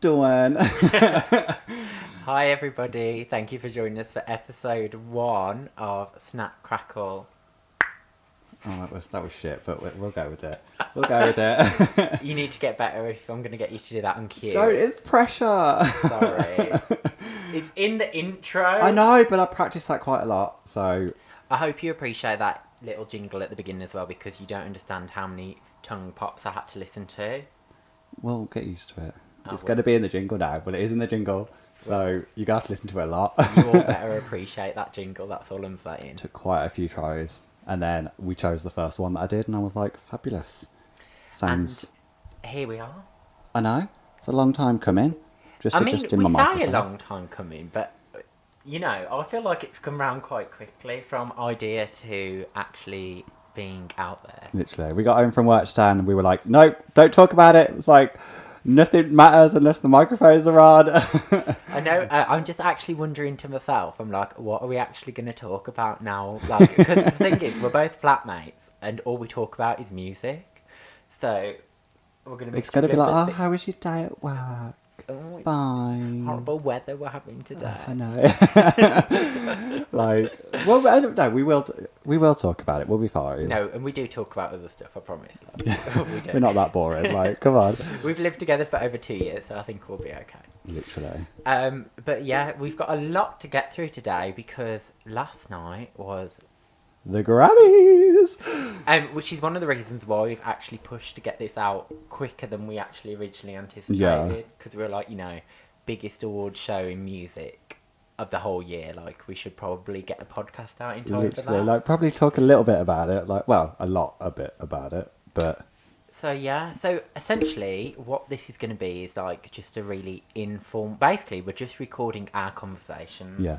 doing? Hi everybody, thank you for joining us for episode 1 of Snap Crackle. Oh, that was shit, but we'll go with it. We'll go with it. You need to get better if I'm going to get you to do that on cue. Don't, it's pressure. Sorry. It's in the intro. I know, but I practiced that quite a lot, so... I hope you appreciate that little jingle at the beginning as well, because you don't understand how many tongue pops I had to listen to. We'll get used to it. It's Well. going to be in the jingle now. Well, it is in the jingle, so you got to listen to it a lot. You all better appreciate that jingle, that's all I'm saying. Took quite a few tries, and then we chose the first one that I did, and I was like, fabulous. Sounds... And here we are. I know. It's a long time coming. Just we adjusting my say microphone. a long time coming, but... You know, I feel like it's come round quite quickly from idea to actually being out there. Literally. We got home from work today and we were like, nope, don't talk about it. It's like, nothing matters unless the microphones are on. I know, I'm just actually wondering to myself, I'm like, what are we actually going to talk about now? Like, because the thing is, we're both flatmates and all we talk about is music. So, we're going to be... It's going to be like, oh, how was your day at work? Oh, Fine. horrible weather we're having today. I know. Like, well, I don't know. We will talk about it. We'll be fine. No, and we do talk about other stuff, I promise. We do. We're not that boring. Like, come on. We've lived together for over 2 years, so I think we'll be okay. Literally. But yeah, we've got a lot to get through today because last night was... The Grammys! Which is one of the reasons why we've actually pushed to get this out quicker than we actually originally anticipated. Yeah. Because we were like, you know, biggest award show in music of the whole year. Like, we should probably get a podcast out in time for Literally. that. Like, probably talk a little bit about it. Like, well, a bit about it. But... So, yeah. So, essentially, what this is going to be is, like, just a really informal... Basically, we're just recording our conversations. Yeah.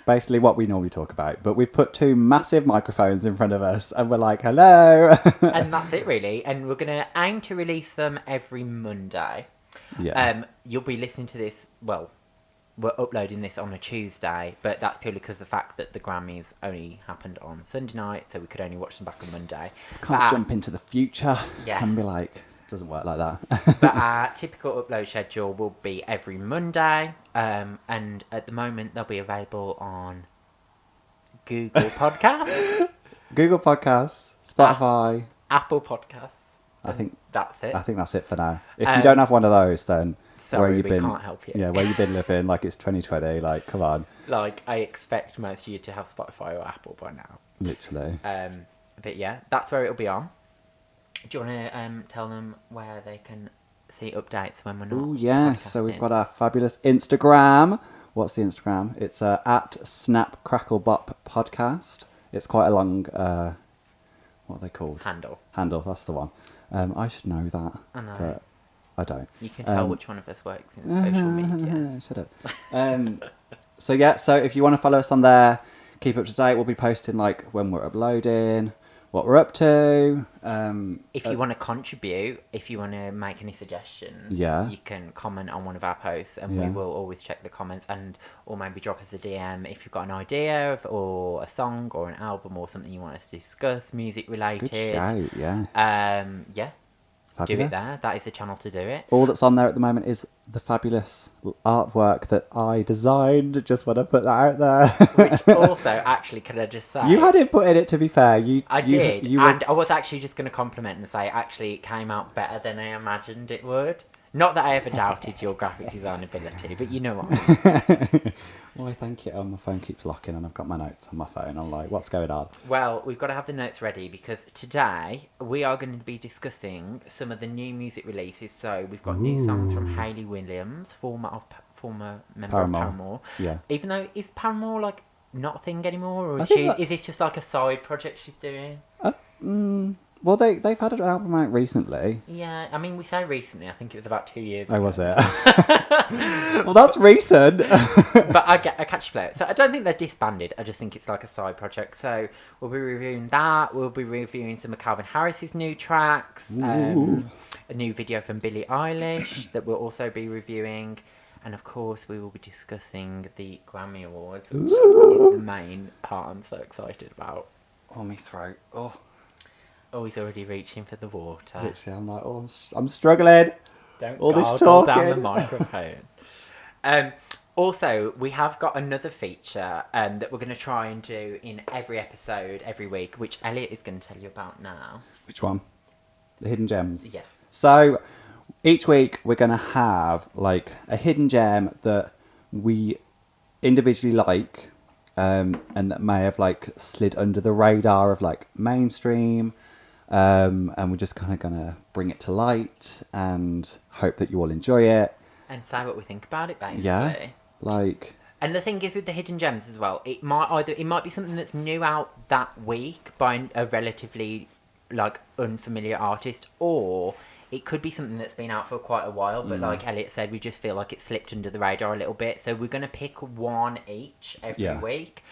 Basically what we normally talk about. But we've put 2 massive microphones in front of us and we're like, hello. And that's it, really. And we're going to aim to release them every Monday. Yeah. You'll be listening to this... Well, we're uploading this on a Tuesday, but that's purely because of the fact that the Grammys only happened on Sunday night, so we could only watch them back on Monday. Can't jump into the future Yeah. and be like, it doesn't work like that. But our typical upload schedule will be every Monday, and at the moment they'll be available on Google Podcasts, Google Podcasts, Spotify. Apple Podcasts. I think that's it. I think that's it for now. If you don't have one of those, then Sorry, we can't help you. Yeah, where you've been living, like it's 2020, like come on. Like, I expect most of you to have Spotify or Apple by now. Literally. But yeah, that's where it'll be on. Do you want to tell them where they can see updates when we're not? Oh yeah, so we've got our fabulous Instagram. What's the Instagram? It's at Snap Crackle Bop Podcast. It's quite a long, what are they called? Handle, that's the one. I should know that, I know. but I don't. You can tell which one of us works in social media. Shut up. So yeah, so if you want to follow us on there, keep up to date. We'll be posting like when we're uploading, what we're up to. If you want to contribute, if you want to make any suggestions, Yeah. you can comment on one of our posts, and we will always check the comments, or maybe drop us a DM if you've got an idea or a song or an album or something you want us to discuss, music related. Good shout, yeah. Yeah. Fabulous. Do it there. That is the channel to do it. All that's on there at the moment is the fabulous artwork that I designed. Just want to put that out there. Which also, actually, can I just say... You had it put in it, to be fair. I did, and I was actually just going to compliment and say, actually, it came out better than I imagined it would. Not that I ever doubted your graphic design ability, but you know what. Why, thank you. Oh, my phone keeps locking and I've got my notes on my phone. I'm like, what's going on? Well, we've got to have the notes ready because today we are going to be discussing some of the new music releases. So we've got new songs from Hayley Williams, former member of Paramore. Yeah. Even though, is Paramore like not a thing anymore, or is this just like a side project she's doing? Well, they've had an album out recently. Yeah, I mean, we say recently. I think it was about 2 years Oh, ago. was it? Well, that's recent. But I catch you later. So I don't think they're disbanded. I just think it's like a side project. So we'll be reviewing that. We'll be reviewing some of Calvin Harris's new tracks. A new video from Billie Eilish that we'll also be reviewing. And of course, we will be discussing the Grammy Awards, which is the main part I'm so excited about. Oh, my throat. Oh. Oh, he's already reaching for the water. Literally, I'm like, oh, I'm struggling. Don't all this gargle talking. down the microphone. Also, we have got another feature that we're going to try and do in every episode, every week, which Elliot is going to tell you about now. Which one? The hidden gems? Yes. So, each week we're going to have, like, a hidden gem that we individually like, and that may have, like, slid under the radar of, like, mainstream, and we're just kind of going to bring it to light and hope that you all enjoy it. And say what we think about it, basically. Yeah. Like, and the thing is with the hidden gems as well, it might be something that's new out that week by a relatively like unfamiliar artist, or it could be something that's been out for quite a while, but like Elliot said, we just feel like it slipped under the radar a little bit. So we're going to pick one each every week.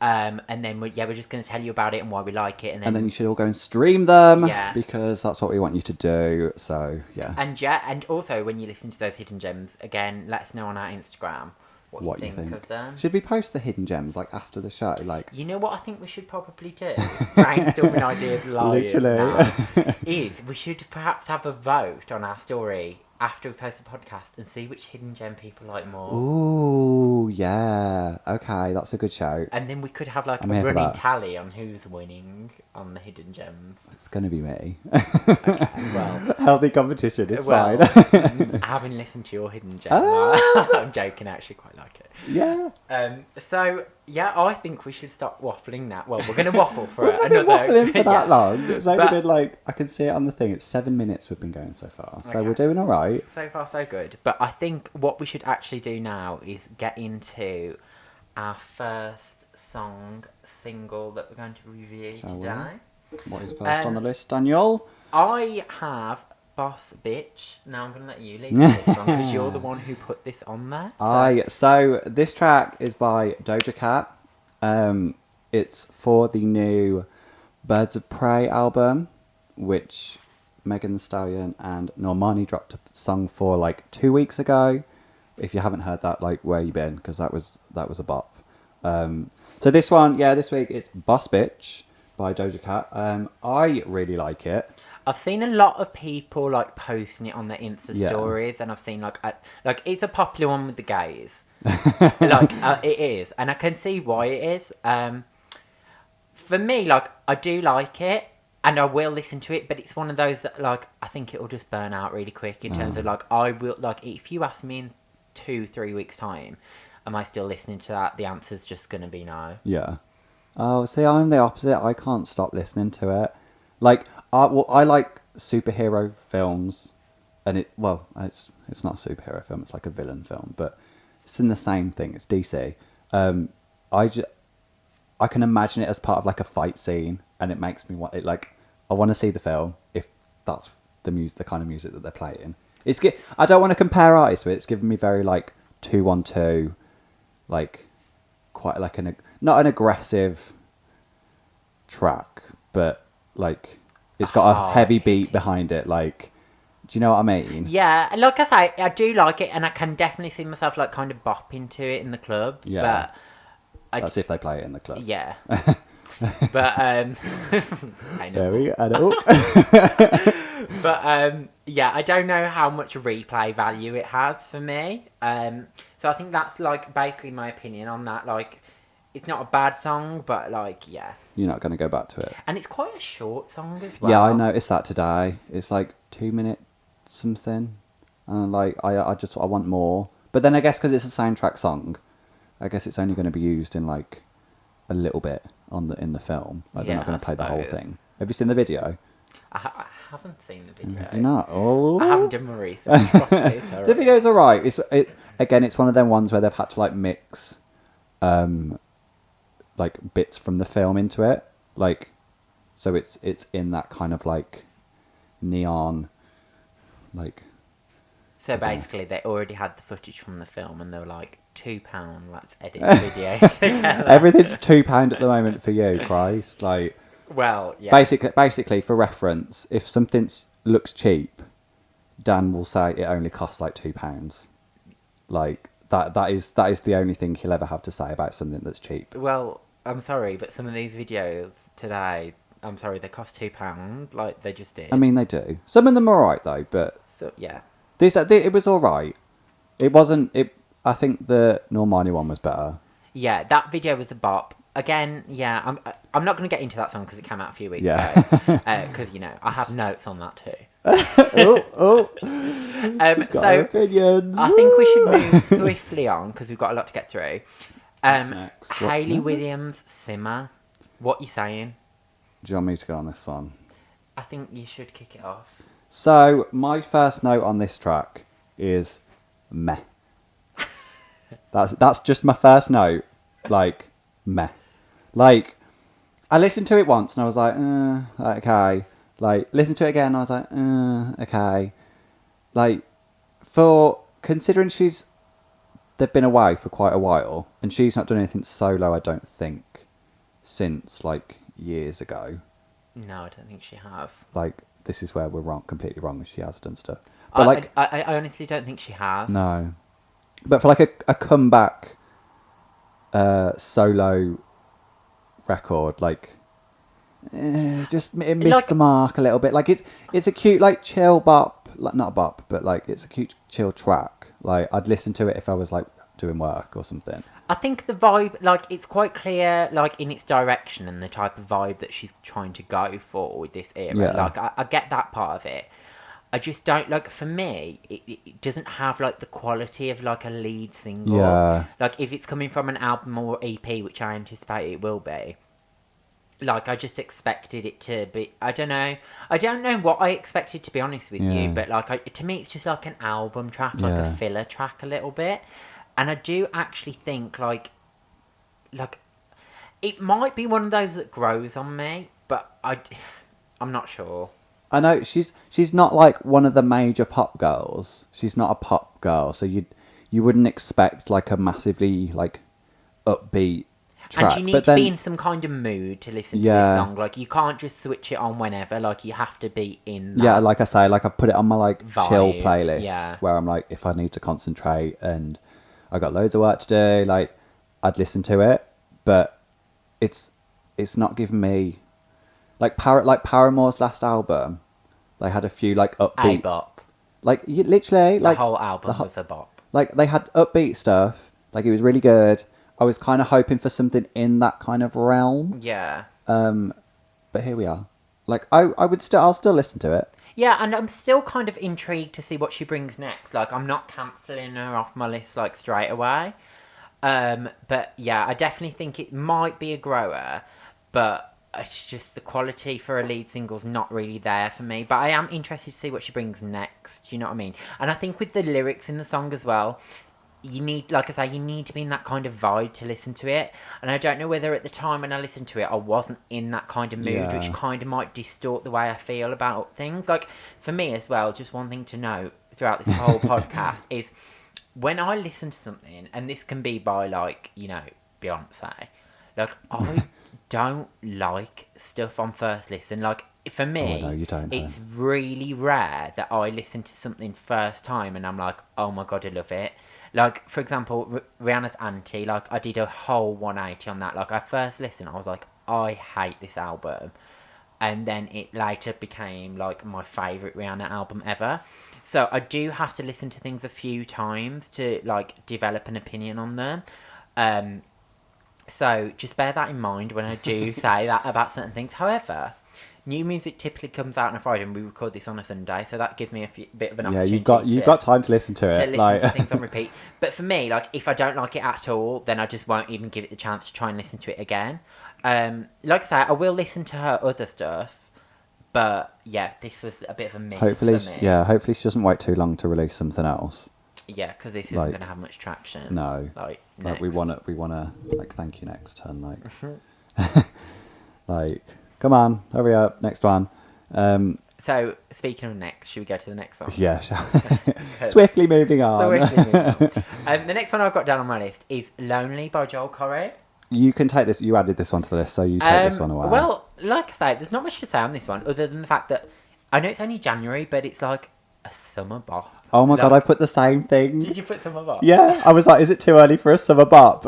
And then we're just going to tell you about it and why we like it, and then you should all go and stream them, yeah, because that's what we want you to do. So and also when you listen to those hidden gems again, let us know on our Instagram what you think of them. Should we post the hidden gems like after the show? Like, you know what I think we should probably do? Brainstorming ideas live. Literally. Is we should perhaps have a vote on our story after we post the podcast and see which hidden gem people like more. Ooh, yeah. Okay, that's a good shout. And then we could have like a running tally on who's winning on the hidden gems. It's going to be me. Okay, well. Healthy competition, it's fine. Having listened to your hidden gem, I'm joking, I actually quite like it. Yeah. So, yeah, I think we should stop waffling now. Well, we're going to waffle for another... We've been waffling for that long. It's only been like, I can see it on the thing, it's 7 minutes we've been going so far. So we're doing all right. So far, so good. But I think what we should actually do now is get into our first single that we're going to review today. What is first on the list, Daniel? I have Boss Bitch. Now I'm going to let you lead this one because you're the one who put this on there. So this track is by Doja Cat. It's for the new Birds of Prey album, which Megan Thee Stallion and Normani dropped a song for like 2 weeks ago. If you haven't heard that, like, where you been? Because that was a bop. So this one, this week it's Boss Bitch by Doja Cat. I really like it. I've seen a lot of people like posting it on their Insta stories, and I've seen like it's a popular one with the gays. It is, and I can see why it is. For me, like, I do like it, and I will listen to it, but it's one of those that, like, I think it will just burn out really quick in terms of, like, I will, like, if you ask me in 2-3 weeks' time, am I still listening to that? The answer's just going to be no. Yeah. Oh, see, I'm the opposite. I can't stop listening to it. Like, I like superhero films, and it's not a superhero film, it's like a villain film, but it's in the same thing, it's DC. I can imagine it as part of like a fight scene, and it makes me want it. Like, I want to see the film if that's the kind of music that they're playing. I don't want to compare artists, but it's giving me very like 212, like quite like not an aggressive track, but like it's got a heavy beat behind it. Like, do you know what I mean? Yeah, like I say, I do like it, and I can definitely see myself like kind of bopping to it in the club. Yeah. But that's if they play it in the club. Yeah. But I know. There we go. But yeah, I don't know how much replay value it has for me. So I think that's like basically my opinion on that. Like, it's not a bad song, but like, yeah. You're not going to go back to it. And it's quite a short song as well. Yeah, I noticed that today. It's like 2 minutes something, and like I want more. But then I guess because it's a soundtrack song, I guess it's only going to be used in like a little bit in the film. Like, they're not going to play the whole thing. Have you seen the video? I haven't seen the video. Have you not? Oh. I haven't done my research properly. The video's alright. It's one of them ones where they've had to like mix like bits from the film into it. Like, so it's in that kind of like neon, like. So basically, they already had the footage from the film, and they were like, £2, let's edit the video together. Everything's £2 at the moment for you, Christ. Like, well, yeah. Basically, for reference, if something looks cheap, Dan will say it only costs like £2. Like, that is the only thing he'll ever have to say about something that's cheap. Well, I'm sorry, but some of these videos today, they cost £2. Like, they just did. I mean, they do. Some of them are alright though, but so yeah. It was all right. It wasn't. I think the Normani one was better. Yeah, that video was a bop. Again, yeah, I'm not going to get into that song because it came out a few weeks Yeah. ago. Because, I have notes on that too. oh. So, opinions. I think we should move swiftly on because we've got a lot to get through. What's Hayley next? Williams, Simmer. What you saying? Do you want me to go on this one? I think you should kick it off. So, my first note on this track is meh. That's just my first note. Like, meh. Like, I listened to it once and I was like, okay. Like, listened to it again and I was like, okay. Like, considering they've been away for quite a while and she's not done anything solo, I don't think, since, like, years ago. No, I don't think she has. Like, this is where we're completely wrong, she has done stuff. But I honestly don't think she has. No. But for, like, a comeback solo record, like, it missed the mark a little bit. Like, it's a cute, like, chill bop, like, not a bop, but, like, it's a cute chill track. Like, I'd listen to it if I was, like, doing work or something. I think the vibe, like, it's quite clear, like, in its direction and the type of vibe that she's trying to go for with this era. Yeah. Like, I get that part of it. I just don't, like, for me, it doesn't have, like, the quality of, like, a lead single. Yeah. Like, if it's coming from an album or EP, which I anticipate it will be, like, I just expected it to be, I don't know what I expected, to be honest with you, but, like, to me, it's just, like, an album track, like a filler track a little bit. And I do actually think, like, it might be one of those that grows on me, but I'm not sure. I know she's not like one of the major pop girls. She's not a pop girl, so you wouldn't expect like a massively like upbeat track. And you need to be in some kind of mood to listen to this song. Like, you can't just switch it on whenever. Like, you have to be in that. Yeah, like I say, like I put it on my like vibe, chill playlist where I'm like, if I need to concentrate and I got loads of work to do, like I'd listen to it. But it's not giving me like Paramore's last album. They had a few like upbeat, a bop. Like literally, the whole album was a bop. Like they had upbeat stuff. Like it was really good. I was kind of hoping for something in that kind of realm. Yeah. But here we are. Like I'll still listen to it. Yeah, and I'm still kind of intrigued to see what she brings next. Like, I'm not cancelling her off my list like straight away. But yeah, I definitely think it might be a grower, but it's just the quality for a lead single's not really there for me. But I am interested to see what she brings next. Do you know what I mean? And I think with the lyrics in the song as well, you need, like I say, you need to be in that kind of vibe to listen to it. And I don't know whether at the time when I listened to it, I wasn't in that kind of mood, which kind of might distort the way I feel about things. Like, for me as well, just one thing to note throughout this whole podcast is when I listen to something, and this can be by, like, Beyonce, like, I don't like stuff on first listen. Like, for me, no, you don't, it's really rare that I listen to something first time and I'm like, oh my god, I love it. Like, for example, Rihanna's Auntie, like, I did a whole 180 on that. Like, I first listened, I was like, I hate this album. And then it later became, like, my favourite Rihanna album ever. So I do have to listen to things a few times to, like, develop an opinion on them. So just bear that in mind when I do say that about certain things. However, new music typically comes out on a Friday, and we record this on a Sunday, so that gives me a bit of an opportunity. Yeah, you've got time to listen to it. To listen to things on repeat. But for me, like, if I don't like it at all, then I just won't even give it the chance to try and listen to it again. Like I say, I will listen to her other stuff, but yeah, this was a bit of a miss for me. Hopefully she doesn't wait too long to release something else. Yeah, because this isn't going to have much traction. No, like we want to like, thank you next turn, like, like, come on, hurry up, next one. So speaking of next, should we go to the next one? Yeah, swiftly moving on. The next one I've got down on my list is "Lonely" by Joel Corey. You can take this. You added this one to the list, so you take this one away. Well, like I say, there's not much to say on this one, other than the fact that I know it's only January, but it's like a summer bop. Oh my god, I put the same thing. Did you put summer bop? Yeah, I was like, is it too early for a summer bop?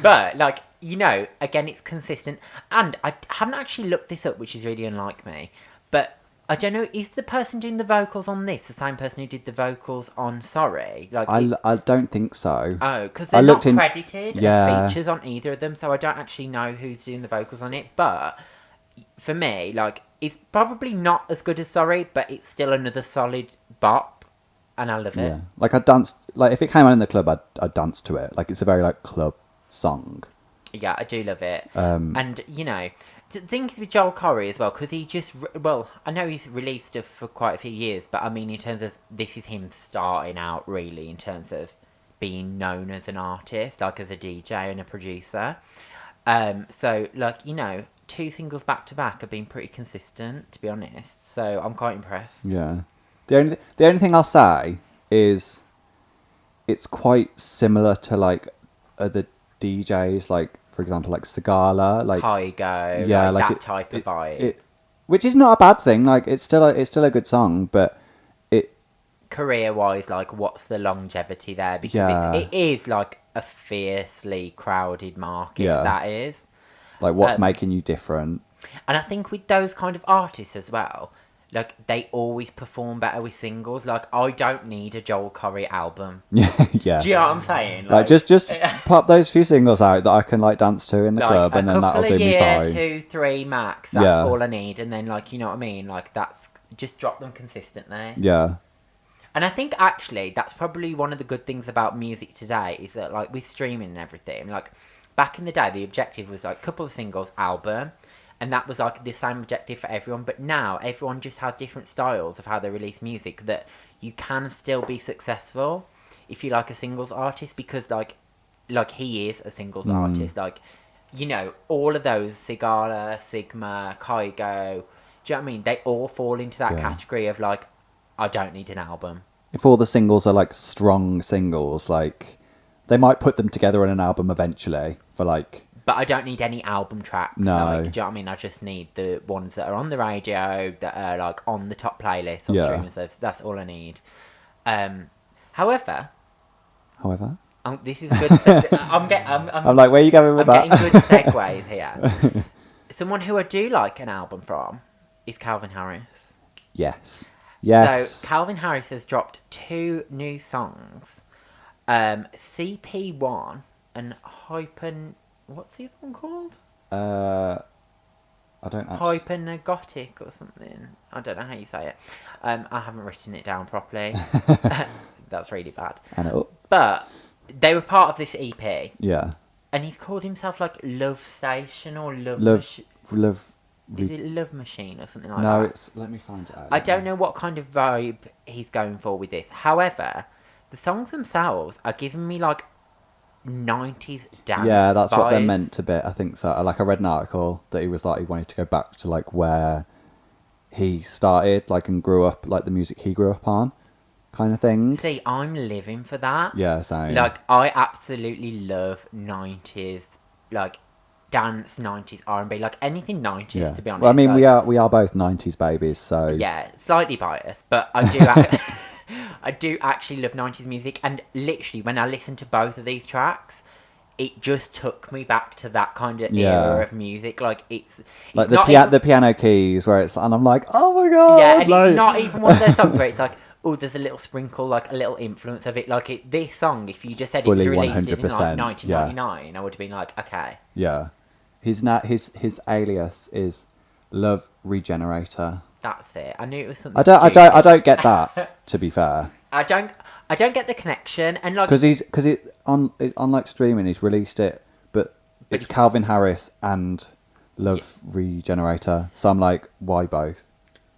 But, like, again, it's consistent. And I haven't actually looked this up, which is really unlike me. But I don't know. Is the person doing the vocals on this the same person who did the vocals on Sorry? Like, I don't think so. oh, because I they're not looked in- credited Yeah. as features on either of them, so I don't actually know who's doing the vocals on it. But for me, like, it's probably not as good as Sorry, but it's still another solid bop, and I love it. Yeah, like I danced. Like if it came on in the club, I'd dance to it. Like it's a very like club song. Yeah, I do love it. Um, And the thing is with Joel Corey as well, because he just, well, I know he's released stuff for quite a few years, but I mean, in terms of, this is him starting out, really, in terms of being known as an artist, like as a DJ and a producer. So, like, 2 singles back to back have been pretty consistent, to be honest. So I'm quite impressed. Yeah. The only thing I'll say is it's quite similar to like other DJs, like for example, like Sigala, like Kygo, yeah, like like that type of vibe. Which is not a bad thing. Like it's still a good song, but Career-wise, like, what's the longevity there? Because Yeah. it is like a fiercely crowded market. Yeah. That is. like what's making you different? And I think with those kind of artists as well, like, they always perform better with singles. Like, I don't need a Joel Corey album. Yeah. Do you know what I'm saying? Like just pop those few singles out that I can like dance to in the like, club, and then that'll do me fine. 2, 3 max. That's Yeah. all I need. And then, like, you know what I mean? Like, that's just drop them consistently. Yeah. And I think actually that's probably one of the good things about music today is that, like, with streaming and everything, like, back in the day the objective was like couple of singles, album, and that was like the same objective for everyone. But now everyone just has different styles of how they release music, that you can still be successful if you like a singles artist, because like he is a singles artist. Like, all of those, Sigala, Sigma, Kygo, do you know what I mean? They all fall into that category of like, I don't need an album. If all the singles are like strong singles, like they might put them together in an album eventually for like. But I don't need any album tracks. No. Like, do you know what I mean? I just need the ones that are on the radio, that are like on the top playlist on streaming services. That's all I need. However, this is a good. I'm like, where are you going with that? I'm getting good segues here. Someone who I do like an album from is Calvin Harris. Yes. So Calvin Harris has dropped 2 new songs, CP1 and Hyper. What's the other one called? I don't actually. Hypernagotic or something. I don't know how you say it. I haven't written it down properly. That's really bad. But they were part of this EP. Yeah. And he's called himself like Love Station or Love. Is it Love Machine or something like that? No, it's. Let me find it out. I don't know what kind of vibe he's going for with this. However, the songs themselves are giving me like 90s dance. Yeah, that's what they're vibes. meant to be. I think so. Like I read an article that he was like he wanted to go back to like where he started, like, and grew up, like the music he grew up on, kind of thing. See, I'm living for that. Yeah, same. Like, I absolutely love 90s, like, dance, 90s R&B, like anything 90s, to be honest. Well, I mean, like, we are both 90s babies, so yeah, slightly biased, but I do I do actually love 90s music, and literally when I listen to both of these tracks, it just took me back to that kind of era of music. Like, it's like not the piano keys where it's, and I'm like, oh my god. yeah, and like... it's not even one of those songs where it's like, oh, there's a little sprinkle, like a little influence of it. Like, this song, if you just said Fully it's released in 100%, like 1999, I would have been like, okay. Yeah. His alias is Love Regenerator. That's it. I knew it was something. I don't get that, to be fair. I don't get the connection, and like, because on like streaming he's released it, but it's Calvin Harris and Love Regenerator. So I'm like, why both?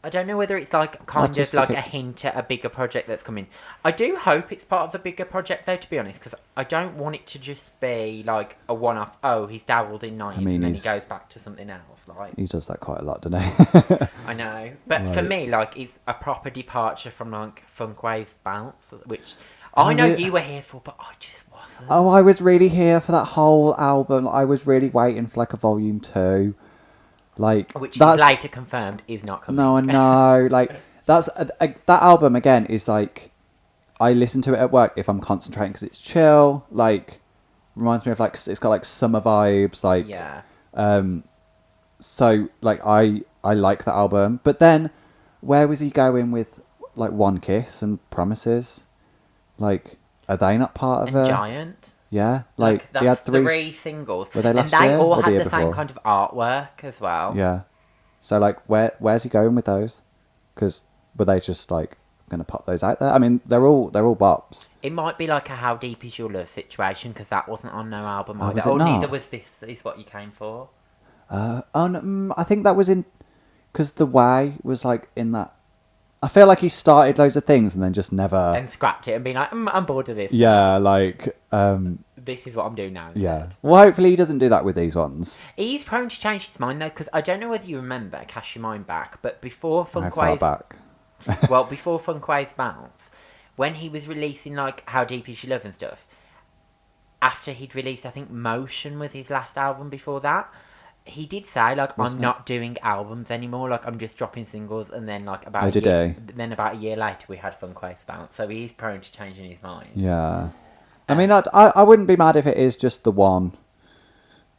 I don't know whether it's like kind of like a hint at a bigger project that's coming. I do hope it's part of a bigger project though, to be honest, because I don't want it to just be like a one-off. Oh, he's dabbled in 90s and then he goes back to something else. Like, he does that quite a lot, doesn't he? I know, but for me, like, it's a proper departure from like funk wave bounce, which I know you were here for, but I just wasn't. Oh, I was really here for that whole album. I was really waiting for like a volume 2. Like, which that's later confirmed is not coming. No, I know. Like, that's that album again is like, I listen to it at work if I'm concentrating because it's chill. Like, reminds me of like, it's got like summer vibes. Like, yeah. So like I like that album, but then where was he going with like One Kiss and Promises? Like, are they not part of And a Giant. Yeah, Like he had that's three. singles. Were they last and they year all or the had year the same before? kind of artwork as well. Yeah. So like, where's he going with those? Because were they just like going to pop those out there? I mean, they're all bops. It might be like a How Deep Is Your Love situation because that wasn't on no album Oh, either. was it Oh, neither not? was This Is What You Came For. No, I think that was in because The Way was like in that. I feel like he started loads of things and then just never. And scrapped it and been like, I'm bored of this. Yeah, now. like This is what I'm doing now. Instead. Yeah. Well, hopefully he doesn't do that with these ones. He's prone to change his mind though, because I don't know whether you remember Cash Your Mind Back, but before How far Funkways, back? well, before Funkways Bounce, when he was releasing like How Deep Is Your Love and stuff, after he'd released, I think Motion was his last album before that. He did say like I'm not doing albums anymore, like I'm just dropping singles, and then like about a year later we had Funkways Bounce, so he's prone to changing his mind. Yeah. I mean, I wouldn't be mad if it is just the one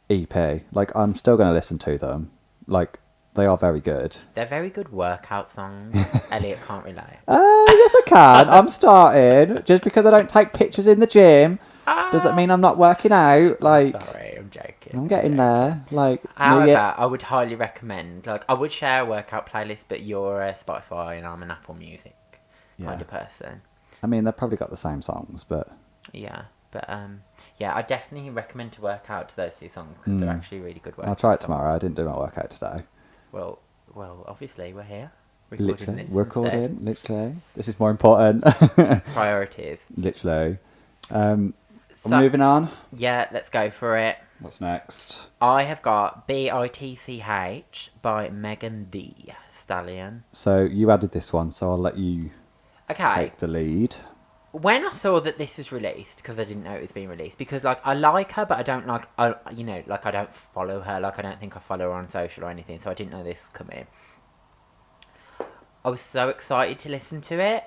EP. Like, I'm still going to listen to them. Like, they are very good. They're very good workout songs. Elliot can't relate. Yes, I can. I'm starting. Just because I don't take pictures in the gym doesn't mean I'm not working out. Like, sorry, I'm joking. I'm getting there. Like, however, I would highly recommend. Like, I would share a workout playlist, but you're a Spotify and I'm an Apple Music kind of person. I mean, they've probably got the same songs, but yeah, but yeah, I definitely recommend to work out to those two songs because they're actually really good work. I'll try it tomorrow. I didn't do my workout today. Well, obviously we're here. Literally. This is more important. Priorities. Literally. Moving on. Yeah, let's go for it. What's next? I have got BITCH by Megan Thee Stallion. So you added this one, so I'll let you take the lead. When I saw that this was released, because I didn't know it was being released, because like I like her, but I don't like, I don't follow her. Like I don't think I follow her on social or anything, so I didn't know this was coming. I was so excited to listen to it,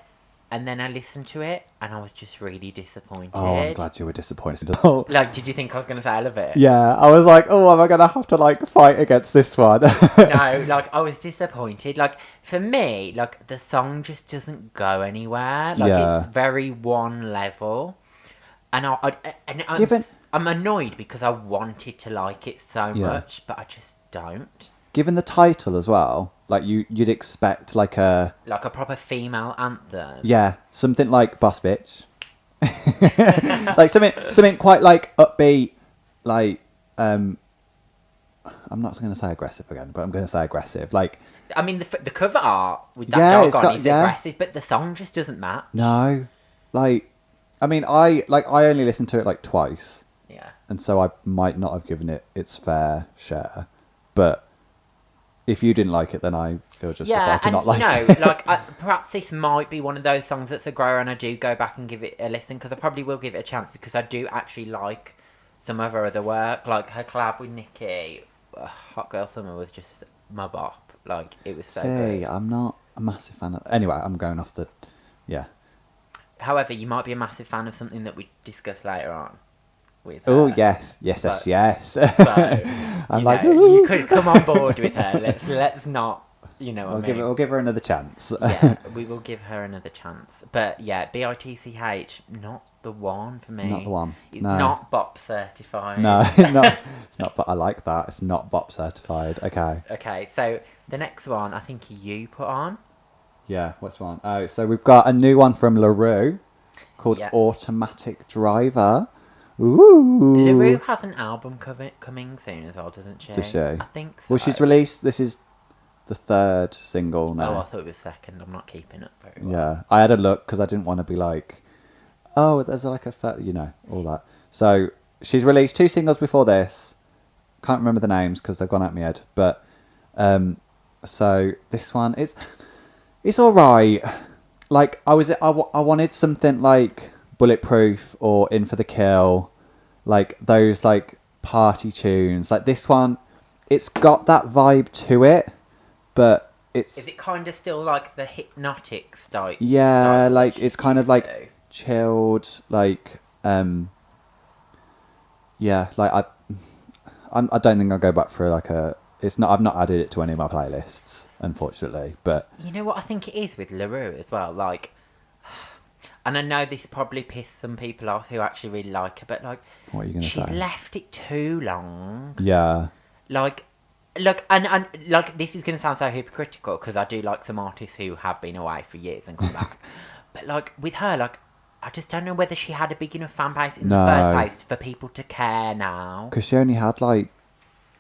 and then I listened to it, and I was just really disappointed. Oh, I'm glad you were disappointed. Like, did you think I was going to say I love it? Yeah, I was like, oh, am I going to have to like fight against this one? No, like I was disappointed. Like for me, like the song just doesn't go anywhere. Like it's very one level, and I'm annoyed because I wanted to like it so much, but I just don't. Given the title as well, like you'd expect like a proper female anthem. Yeah, something like Boss Bitch. Like something quite like upbeat, like I'm not going to say aggressive again, but I'm going to say aggressive. Like, I mean, the cover art with that dog on is aggressive, but the song just doesn't match. No, like, I mean, I only listened to it like twice. Yeah. And so I might not have given it its fair share, but if you didn't like it, then I feel justified to not like it. Like perhaps this might be one of those songs that's a grower, and I do go back and give it a listen because I probably will give it a chance because I do actually like some of her other work, like her collab with Nicki. Hot Girl Summer was just my bop. Like it was so good. I'm not a massive fan of. Anyway, I'm going off the. Yeah. However, you might be a massive fan of something that we discuss later on. Oh yes. So, I'm like, you could come on board with her. Let's not, We'll give her another chance. Yeah, we will give her another chance. But yeah, BITCH, not the one for me. Not the one. It's not bop certified. No, it's not. But I like that. It's not bop certified. Okay. Okay, so the next one I think you put on. Yeah, what's one? Oh, so we've got a new one from LaRue called Automatic Driver. Ooh. LaRue has an album coming soon as well, doesn't she? Does she? I think so. Well, she's released. This is the third single now. Oh, I thought it was second. I'm not keeping up very well. Yeah, I had a look because I didn't want to be like, oh, there's like all that. So she's released 2 singles before this. Can't remember the names because they've gone out of my head. But so this one, it's all right. Like I wanted something like Bulletproof or In for the Kill, like those like party tunes. Like this one, it's got that vibe to it, but is it kind of still like the hypnotic style? Yeah, like it's kind of like chilled, like yeah, like I don't think I'll go back for like a it's not. I've not added it to any of my playlists, unfortunately. But you know what I think it is with LaRue as well, like. And I know this probably pissed some people off who actually really like her, but like, what are you going to say? She's left it too long. Yeah. Like, look, and like this is going to sound so hypocritical because I do like some artists who have been away for years and come back, but like with her, like I just don't know whether she had a big enough fan base in the first place for people to care now. Because she only had like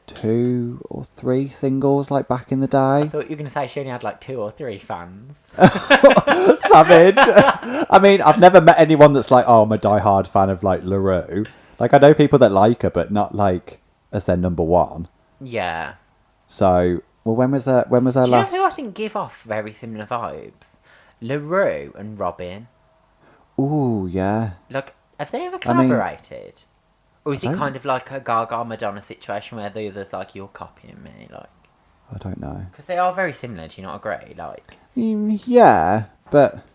2 or 3 singles like back in the day. I thought you were going to say she only had like 2 or 3 fans. Savage. I mean, I've never met anyone that's like, oh, I'm a diehard fan of like LaRue. Like I know people that like her, but not like as their number one. Yeah. So, well, when was her Do you last? know who I think give off very similar vibes? LaRue and Robin. Ooh, yeah. Like, have they ever collaborated? Or is I it don't- kind of like a Gaga Madonna situation where the other's like, you're copying me? Like, I don't know. because they are very similar, do you not agree? Like, Yeah, but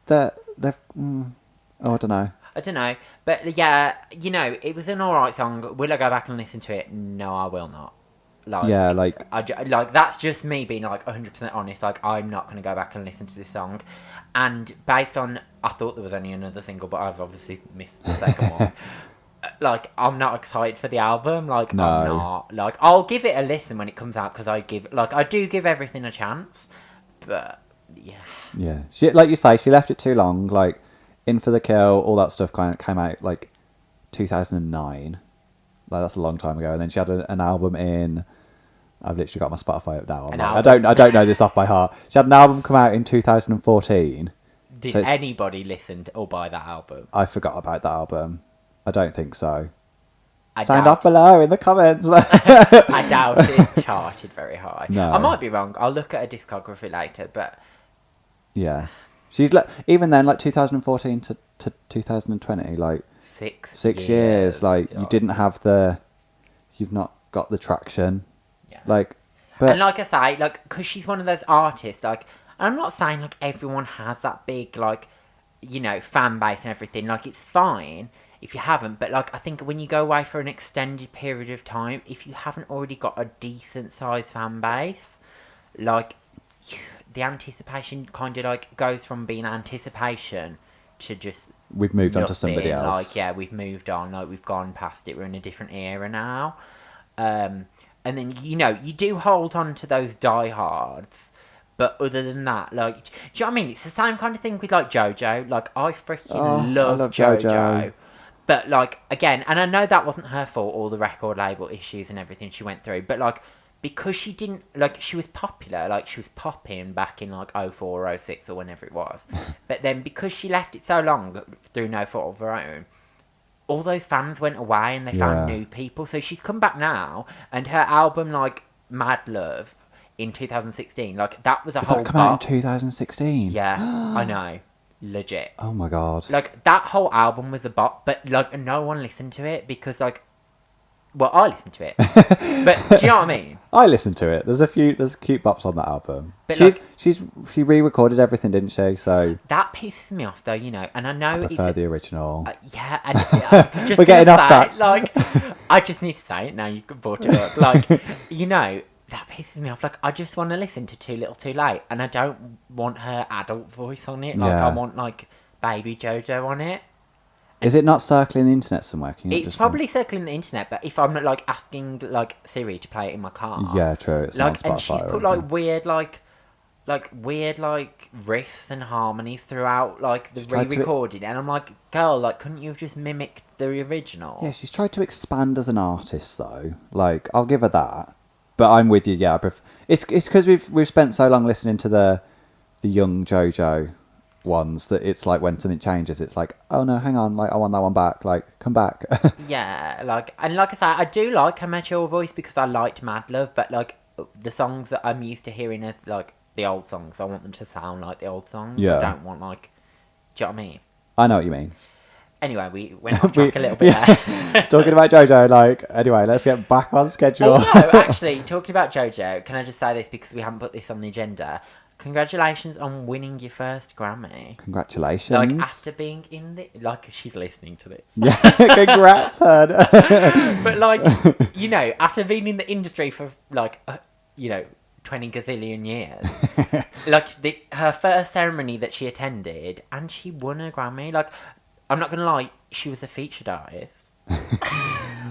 they've. Oh, I don't know. I don't know. But yeah, you know, it was an alright song. Will I go back and listen to it? No, I will not. Like, Yeah, like like that's just me being like 100% honest. Like, I'm not going to go back and listen to this song. And based on, I thought there was only another single, but I've obviously missed the second one. Like, I'm not excited for the album. Like, No. I'm not. Like, I'll give it a listen when it comes out because I do give everything a chance. But yeah, yeah. She, like you say, she left it too long. Like, In for the Kill, all that stuff kind of came out like 2009. Like that's a long time ago. And then she had an album in. I've literally got my Spotify up now. I don't know this off by heart. She had an album come out in 2014. did anybody listen to or buy that album? I forgot about that album. I don't think so. I Sound doubt off below in the comments. I doubt it charted very high. No. I might be wrong. I'll look at her discography later, but Yeah, she's like even then, like 2014 to 2020, like 6 years. Like you didn't have you've not got the traction. Yeah. Like, but and like I say, like because she's one of those artists. Like, I'm not saying like everyone has that big like, you know, fan base and everything. Like it's fine if you haven't, but like I think when you go away for an extended period of time, if you haven't already got a decent sized fan base, like the anticipation kind of like goes from being anticipation to just we've moved on to somebody nothing. else. Like, yeah, we've moved on. Like, we've gone past it. We're in a different era now. And then, you know, you do hold on to those diehards. But other than that, like, do you know what I mean? It's the same kind of thing with, like, JoJo. Like, I freaking love JoJo. But, like, again, and I know that wasn't her fault, all the record label issues and everything she went through. But, like, because she didn't, like, she was popular, like, she was popping back in, like, 04 or 06 or whenever it was. But then, because she left it so long, through no fault of her own, all those fans went away and they found new people. So she's come back now, and her album, like, Mad Love, in 2016, like, that was a whole Did that come out in 2016? Yeah, I know. Legit. Oh my god. Like, that whole album was a bop, but, like, no one listened to it because, like, well, I listened to it. But do you know what I mean? I listened to it. There's cute bops on that album. But she re-recorded everything, didn't she? So that pisses me off, though, you know. And I know I prefer the original. yeah, and just We're getting off track. Like, I just need to say it now. You brought it up. Like, you know, that pisses me off. Like, I just want to listen to Too Little, Too Late, and I don't want her adult voice on it. Like, I want like baby JoJo on it. Is it not circling the internet somewhere? Can you It's probably circling the internet, but if I'm not like asking like Siri to play it in my car, yeah, true. It's like, on and Spotify she's put like weird riffs and harmonies throughout like the re-recording, and I'm like, girl, like, couldn't you have just mimicked the original? Yeah, she's tried to expand as an artist, though. Like, I'll give her that. But I'm with you. Yeah, it's because we've spent so long listening to the young JoJo ones that it's like when something changes, it's like, oh no, hang on, like I want that one back, like come back. Yeah, like, and like I say, I do like her mature voice because I liked Mad Love, but like the songs that I'm used to hearing as like the old songs, I want them to sound like the old songs. Yeah. I don't want like, do you know what I mean? I know what you mean. Anyway, we went off track a little bit there. Talking about JoJo, like, anyway, let's get back on schedule. Oh no, actually, talking about JoJo, can I just say this because we haven't put this on the agenda? Congratulations on winning your first Grammy. Congratulations. Like, after being in the... Like, she's listening to this. Yeah, congrats, hun. But, like, you know, after being in the industry for, like, 20 gazillion years, like, her first ceremony that she attended, and she won a Grammy. Like, I'm not going to lie, she was a featured artist.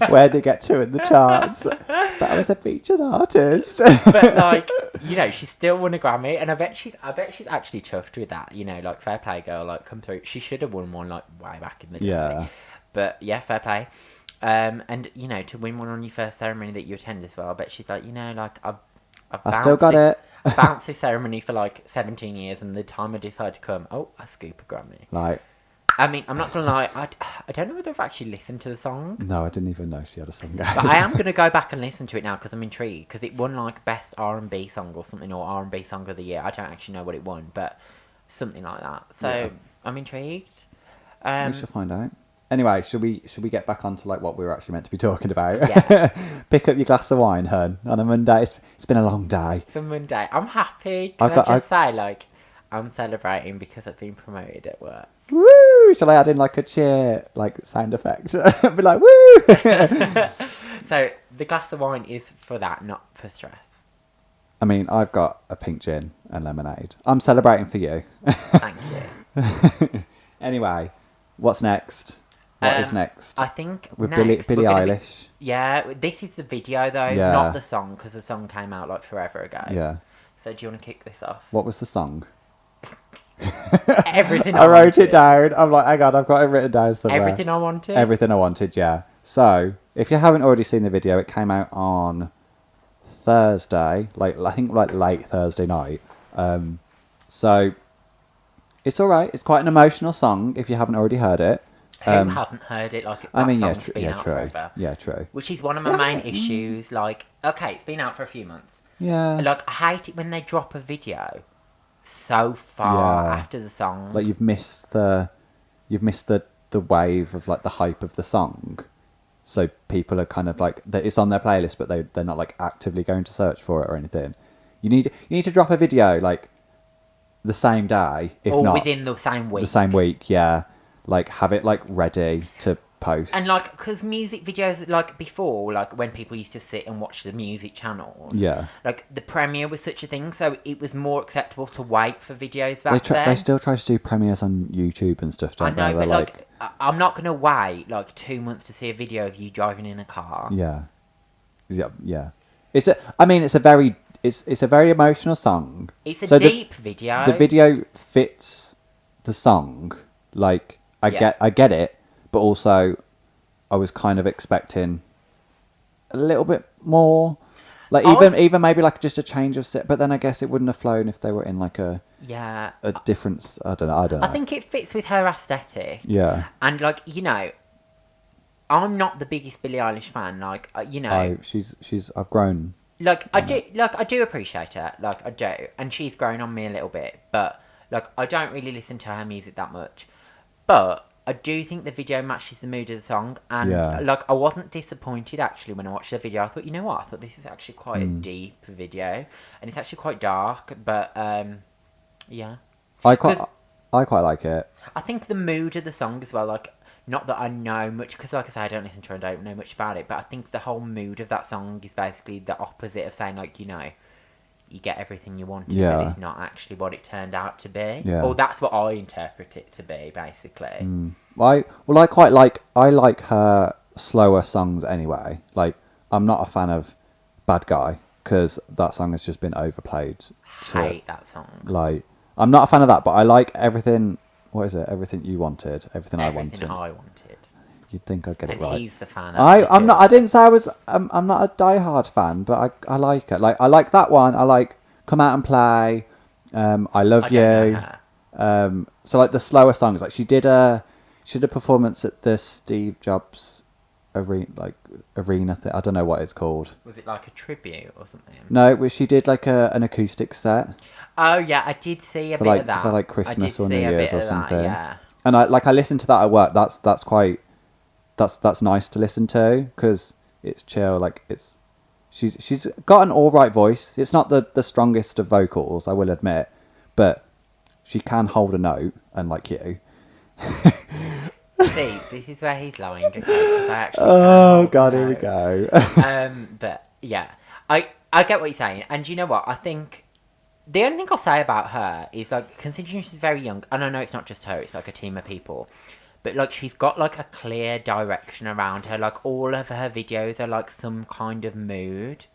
Where did it get to in the charts? That was a featured artist. But like, you know, she still won a Grammy, and I bet she's actually chuffed with that. You know, like, fair play, girl. Like, come through. She should have won one like way back in the day. Yeah. But yeah, fair play. And you know, to win one on your first ceremony that you attend as well, I bet she's like, you know, like, I still got it. I bounced this ceremony for like 17 years, and the time I decided to come, I scoop a Grammy. Like, I mean, I'm not gonna lie, I don't know whether I've actually listened to the song. no, I didn't even know she had a song out. But I am gonna go back and listen to it now because I'm intrigued. Because it won like best R&B song or something, or R&B song of the year. I don't actually know what it won, but something like that. So Yeah. I'm intrigued. We should find out. Anyway, should we get back onto like what we were actually meant to be talking about? Yeah. Pick up your glass of wine, hun, on a Monday. It's been a long day. For Monday, I'm happy. Can I just say, like, I'm celebrating because I've been promoted at work. Woo! Shall I add in like a cheer, like sound effect? Be like, woo! So the glass of wine is for that, not for stress. I mean, I've got a pink gin and lemonade. I'm celebrating for you. Thank you. Anyway, what's next? What is next? I think with next, Billie Eilish. Yeah, this is the video though, Yeah. not the song, because the song came out like forever ago. Yeah. So do you want to kick this off? What was the song? Everything I wrote it down. I'm like, hang on, I've got it written down somewhere. Everything I wanted. Everything I wanted, yeah. So, if you haven't already seen the video, it came out on Thursday, like I think like late Thursday night. So it's all right. It's quite an emotional song if you haven't already heard it. Who hasn't heard it? Like, I mean, song's been out true. forever. Yeah, true. Which is one of my main issues. Like, okay, it's been out for a few months. Yeah. Like, I hate it when they drop a video so far Yeah. after the song. Like you've missed the wave of like the hype of the song. So people are kind of like it's on their playlist, but they're not like actively going to search for it or anything. You need to drop a video like the same day, if or not within the same week. the same week. Yeah, like have it like ready to post. And like, because music videos, like before, like when people used to sit and watch the music channels, yeah, like the premiere was such a thing, so it was more acceptable to wait for videos back then. They still try to do premieres on YouTube and stuff, don't I know, they? but like, I'm not gonna wait like 2 months to see a video of you driving in a car. Yeah. It's a very emotional song. It's a deep video. The video fits the song. Like I get it, but also I was kind of expecting a little bit more. Like even maybe like just a change of set, but then I guess it wouldn't have flown if they were in like a different. I don't know. I think it fits with her aesthetic. Yeah. And like, you know, I'm not the biggest Billie Eilish fan. Like, you know, I've grown. Like I do appreciate her. Like I do, and she's grown on me a little bit. But like, I don't really listen to her music that much. But I do think the video matches the mood of the song, and like I wasn't disappointed actually when I watched the video. I thought, you know what? I thought this is actually quite a deep video, and it's actually quite dark. But yeah, I quite like it. I think the mood of the song as well. Like, not that I know much, because like I say, I don't listen to her and don't know much about it. But I think the whole mood of that song is basically the opposite of saying, like, you know, you get everything you wanted, but it's not actually what it turned out to be. Yeah. Or that's what I interpret it to be, basically. I like her slower songs anyway. Like, I'm not a fan of Bad Guy because that song has just been overplayed. Hate that song. Like, I'm not a fan of that, but I like everything. What is it? Everything you wanted, everything I wanted. You'd think I'd get it right. He's the fan. I'm not. I didn't say I was. I'm not a diehard fan, but I like it. Like I like that one. I like Come Out and Play. I Love You. So like the slower songs. Like she did a performance at the Steve Jobs arena thing. I don't know what it's called. Was it like a tribute or something? No, she did like an acoustic set. Oh yeah, I did see a bit of that For like Christmas or New Year's or something. Yeah. And I listened to that at work. That's quite. That's nice to listen to because it's chill. Like she's got an all right voice. It's not the strongest of vocals, I will admit, but she can hold a note, unlike you. See, this is where he's lying. Okay, 'cause I actually Oh God, here we go. But yeah, I get what you're saying, and you know what? I think the only thing I'll say about her is like, considering she's very young, and I know it's not just her; it's like a team of people. But like, she's got like a clear direction around her. Like, all of her videos are like some kind of mood.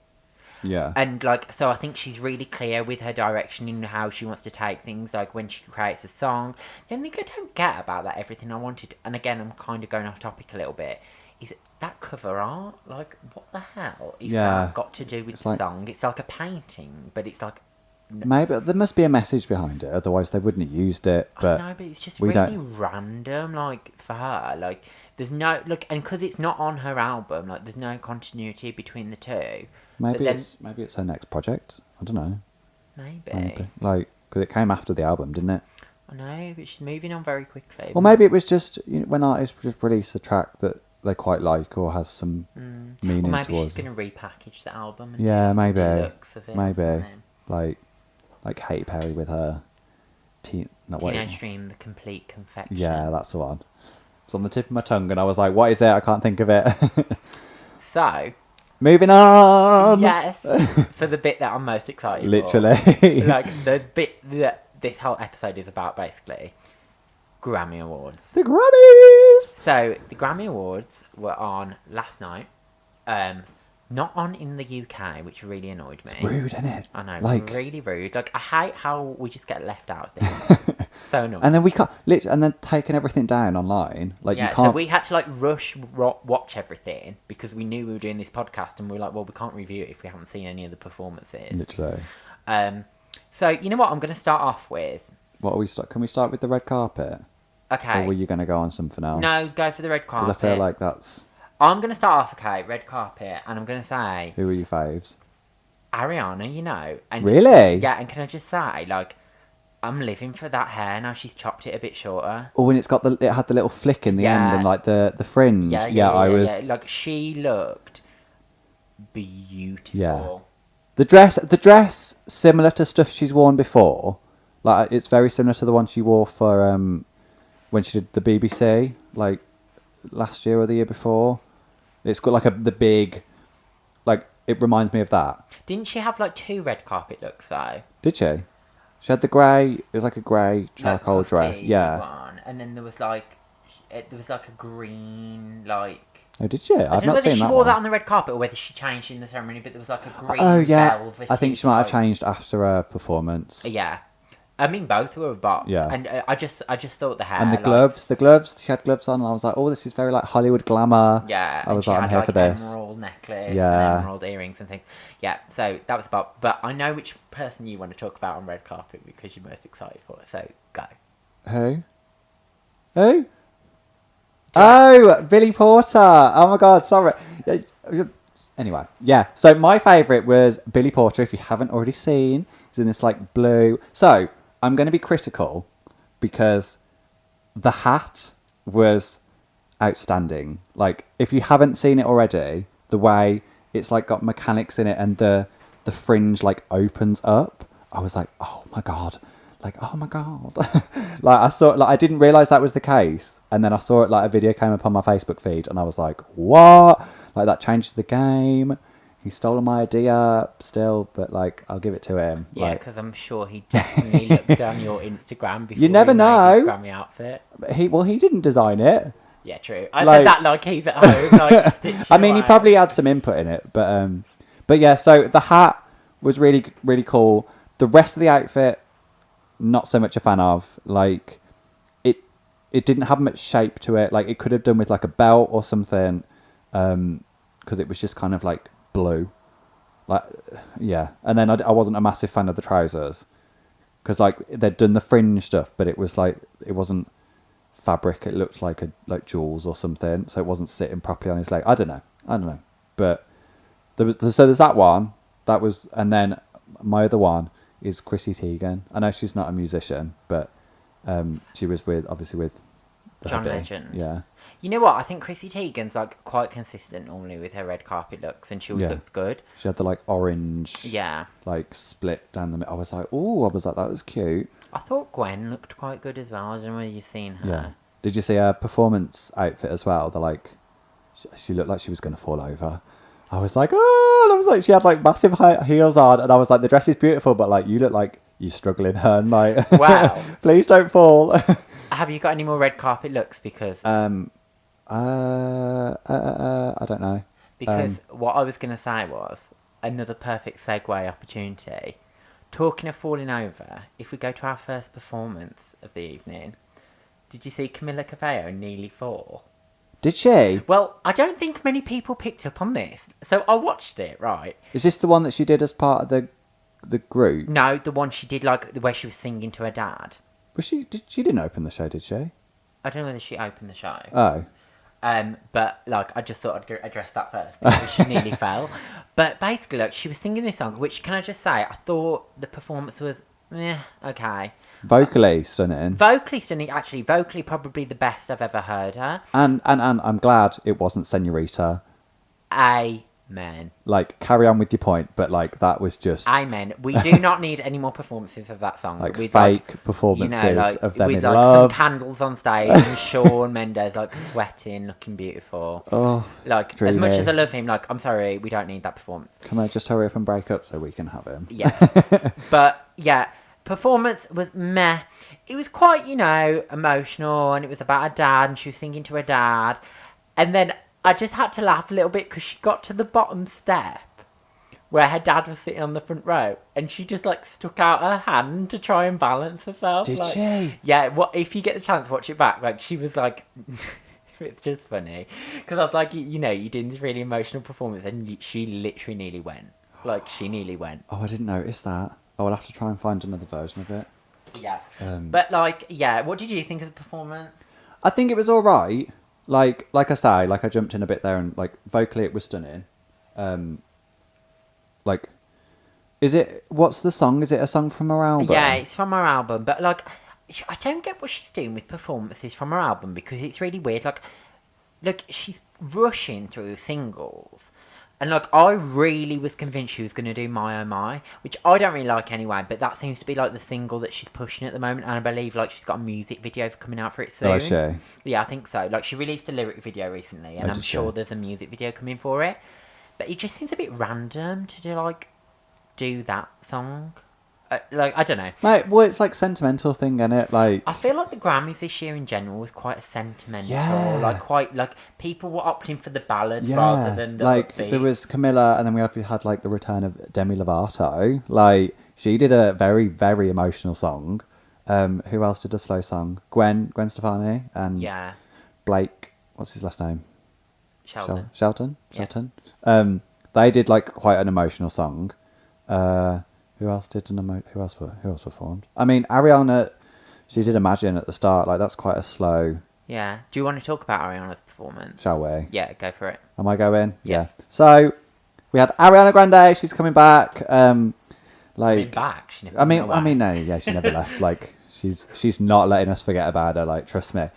Yeah. And like, so I think she's really clear with her direction and how she wants to take things. Like when she creates a song, the only thing I don't get about that Everything I Wanted, and again I'm kind of going off topic a little bit, is that cover art. Like, what the hell is that got to do with the song? It's like a painting, but it's like. Maybe there must be a message behind it, otherwise they wouldn't have used it. But I know, but it's just really random. Like for her, like there's no and because it's not on her album, like there's no continuity between the two. Maybe it's her next project. I don't know. Maybe. Like, because it came after the album, didn't it? I know, but she's moving on very quickly. Or maybe it was just when artists just release a track that they quite like or has some meaning or maybe towards she's going to repackage the album. And maybe. Deluxe of it Maybe. Like Katy Perry with her Teenage Dream, The Complete Confection. Yeah, that's the one. It's on the tip of my tongue and I was like, what is it? I can't think of it. So... Moving on! Yes! For the bit that I'm most excited Literally. for. Like, the bit that this whole episode is about, basically. Grammy Awards. The Grammys! So, the Grammy Awards were on last night. Not on in the UK, which really annoyed me. It's rude, isn't it? I know, really rude. Like, I hate how we just get left out of things. So annoying. And then we can't, and then taking everything down online. Like, you can't. So we had to like rush watch everything because we knew we were doing this podcast, and we were like, well, we can't review it if we haven't seen any of the performances. Literally. So you know what? I'm going to start off with. Can we start with the red carpet? Okay. Or were you going to go on something else? No, go for the red carpet. Because I feel like that's. I'm going to start off, okay, red carpet, and I'm going to say... Who are your faves? Ariana, you know. And really? Yeah, and can I just say, like, I'm living for that hair now. She's chopped it a bit shorter. Oh, and it had the little flick in the end and, like, the fringe. Yeah. Like, she looked beautiful. Yeah. The dress, similar to stuff she's worn before. Like, it's very similar to the one she wore for, when she did the BBC, like, last year or the year before. It's got like the big, like, it reminds me of that. Didn't she have like 2 red carpet looks though? Did she? She had the grey. It was like a grey charcoal dress. Yeah. One, and then there was like a green like. Oh, did she? I've not seen that. I don't know whether she wore that on the red carpet or whether she changed in the ceremony, but there was like a green. Oh yeah. Velvet I think she might have changed after her performance. Yeah. I mean, both were bops. Yeah. And I just thought the hair. And the gloves. She had gloves on, and I was like, oh, this is very like Hollywood glamour. Yeah. I was like, I'm here for this. Emerald necklace. Yeah. And emerald earrings and things. Yeah. So that was bop. But I know which person you want to talk about on red carpet because you're most excited for it. So go. Who? Oh, Billy Porter. Oh my God, sorry. Anyway, yeah. So my favourite was Billy Porter. If you haven't already seen, he's in this like blue. So I'm going to be critical because the hat was outstanding. Like, if you haven't seen it already, the way it's like got mechanics in it and the fringe like opens up, I was like, oh my God. Like, oh my God. Like, I saw, like, I didn't realise that was the case. And then I saw it, like, a video came up on my Facebook feed and I was like, what? Like, that changed the game. He's stolen my idea still, but, like, I'll give it to him. Yeah, because I'm sure he definitely looked on your Instagram before you never know. His Grammy outfit. He didn't design it. Yeah, true. I said that like he's at home, like, stitching I mean, away. he probably had some input in it, but yeah, so the hat was really, really cool. The rest of the outfit, not so much a fan of. Like, it didn't have much shape to it. Like, it could have done with like a belt or something, because it was just kind of like blue. Like, yeah. And then I wasn't a massive fan of the trousers because like they'd done the fringe stuff, but it was like it wasn't fabric. It looked like jewels or something, so it wasn't sitting properly on his leg. I don't know. But there's that one. That was, and then my other one is Chrissy Teigen. I know she's not a musician, but she was obviously with the John hubby. Legend. Yeah. You know what? I think Chrissy Teigen's like quite consistent normally with her red carpet looks, and she always looks good. She had the like orange, like split down the middle. I was like, that was cute. I thought Gwen looked quite good as well. I don't know whether you've seen her. Yeah. Did you see her performance outfit as well? The like, she looked like she was going to fall over. I was like, oh, and I was like, she had like massive high heels on, and I was like, the dress is beautiful, but like, you look like you're struggling, hun. Like, wow, please don't fall. Have you got any more red carpet looks? Because I don't know. Because what I was going to say was another perfect segue opportunity. Talking of falling over, if we go to our first performance of the evening, did you see Camila Cabello nearly fall? Did she? Well, I don't think many people picked up on this. So I watched it, right? Is this the one that she did as part of the group? No, the one she did like where she was singing to her dad. Was she didn't open the show, did she? I don't know whether she opened the show. Oh. But like I just thought I'd address that first because she nearly fell. But basically, like she was singing this song, which can I just say, I thought the performance was okay. Vocally stunning. Vocally stunning, actually. Vocally probably the best I've ever heard her. And I'm glad it wasn't Senorita. Amen. Like, carry on with your point, but like that was just... Amen. We do not need any more performances of that song. Like with, fake performances of them with in like love. some candles on stage and Shawn Mendes like sweating, looking beautiful. Oh, like dreamy. As much as I love him, like I'm sorry, we don't need that performance. Can I just hurry up and break up so we can have him? Yeah. But yeah, performance was meh. It was quite, emotional, and it was about her dad, and she was singing to her dad, and then I just had to laugh a little bit because she got to the bottom step where her dad was sitting on the front row, and she just like stuck out her hand to try and balance herself. Did like, she? Yeah. If you get the chance, watch it back. Like she was like, it's just funny because I was like, you did this really emotional performance, and she literally nearly went. Like she nearly went. Oh, I didn't notice that. Oh, I'll have to try and find another version of it. Yeah. But what did you think of the performance? I think it was all right. Like I say, like I jumped in a bit there, and like vocally it was stunning. Like, what's the song? Is it a song from her album? Yeah, it's from her album, but like, I don't get what she's doing with performances from her album because it's really weird. Like she's rushing through singles. And like, I really was convinced she was going to do My Oh My, which I don't really like anyway, but that seems to be like the single that she's pushing at the moment, and I believe like she's got a music video coming out for it soon. Oh, is she? Yeah, I think so. Like, she released a lyric video recently, and I'm sure there's a music video coming for it. But it just seems a bit random to do that song. I don't know. Mate, well, it's like sentimental thing, isn't it? Like, I feel like the Grammys this year in general was quite a sentimental. Yeah. Quite people were opting for the ballads rather than the upbeats. There was Camilla, and then we had like the return of Demi Lovato. Like, she did a very, very emotional song. Who else did a slow song? Gwen Stefani and Blake. What's his last name? Shelton. They did like quite an emotional song. Who else performed? I mean, Ariana, she did Imagine at the start. Like, that's quite a slow... Yeah. Do you want to talk about Ariana's performance? Shall we? Yeah, go for it. Am I going? Yeah. So, we had Ariana Grande. She's coming back. Coming back? She never went away. No, yeah, she never left. Like, she's not letting us forget about her. Like, trust me.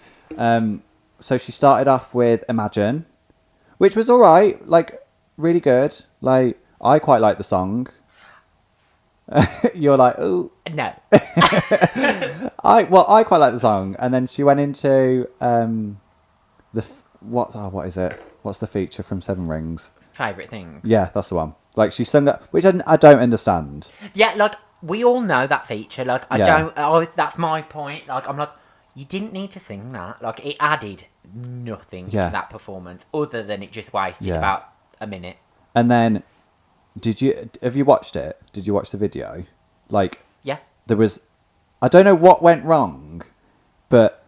So she started off with Imagine, which was all right. Like, really good. Like, I quite like the song. You're like, ooh. No. I quite like the song, and then she went into what is it? What's the feature from Seven Rings? Favourite thing. Yeah, that's the one. Like, she sung that, which I don't understand. Yeah, like we all know that feature. Like I don't. Oh, that's my point. Like I'm like, you didn't need to sing that. Like it added nothing to that performance, other than it just wasted about a minute. And then. Have you watched it? Did you watch the video? Like, there was, I don't know what went wrong, but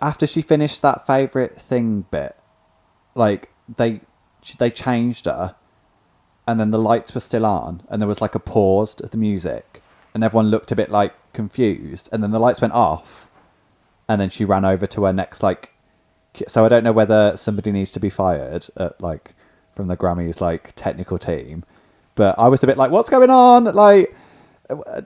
after she finished that favourite thing bit, like, they changed her, and then the lights were still on, and there was like a pause to the music, and everyone looked a bit like confused, and then the lights went off, and then she ran over to her next, like, so I don't know whether somebody needs to be fired at, like, from the Grammys, like, technical team, but I was a bit like, what's going on? Like,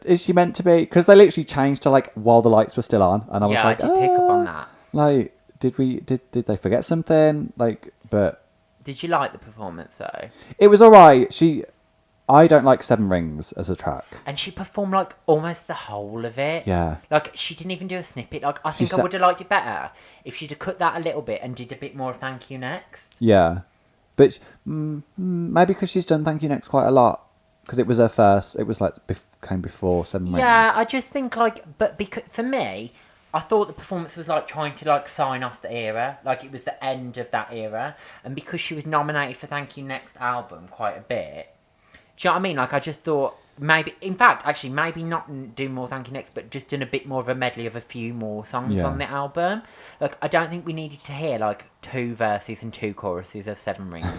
is she meant to be? Because they literally changed to, like, while the lights were still on, and I was like, I did pick up on that. Like, did they forget something? Like, but Did you like the performance though? it was alright. I don't like Seven Rings as a track. And she performed like almost the whole of it. Yeah. Like she didn't even do a snippet. Like I think I sa- would have liked it better if she'd have cut that a little bit and did a bit more of Thank You Next. Yeah, but maybe because she's done Thank You Next quite a lot. Because it was her first. It was like came before Seven Rings. Yeah, I just think like, but because for me, I thought the performance was like trying to like sign off the era, like it was the end of that era, and because she was nominated for Thank You Next album quite a bit. Do you know what I mean? Like I just thought maybe, in fact, actually maybe not do more Thank You Next, but just done a bit more of a medley of a few more songs on the album. Like I don't think we needed to hear like 2 verses and 2 choruses of Seven Rings.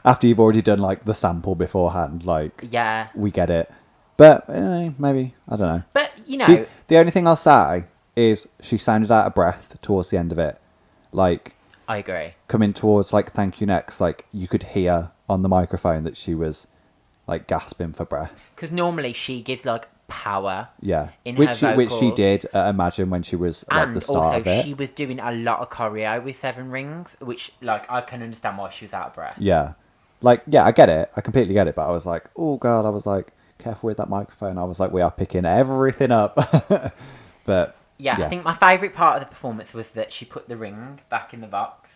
After you've already done like the sample beforehand, like Yeah, we get it. But maybe I don't know. but you know, The only thing I'll say is she sounded out of breath towards the end of it. Like I agree. coming towards like Thank You Next, like you could hear on the microphone that she was like gasping for breath. Because normally she gives like power. Yeah, In which her which she vocals. did at Imagine when she was like And the start also, of it. she was doing a lot of choreo with Seven Rings, which, like, I can understand why she was out of breath. Yeah, like I get it, I completely get it. But I was like, oh god, I was like, careful with that microphone. I was like, we are picking everything up. But Yeah, I think my favourite part of the performance was that she put the ring back in the box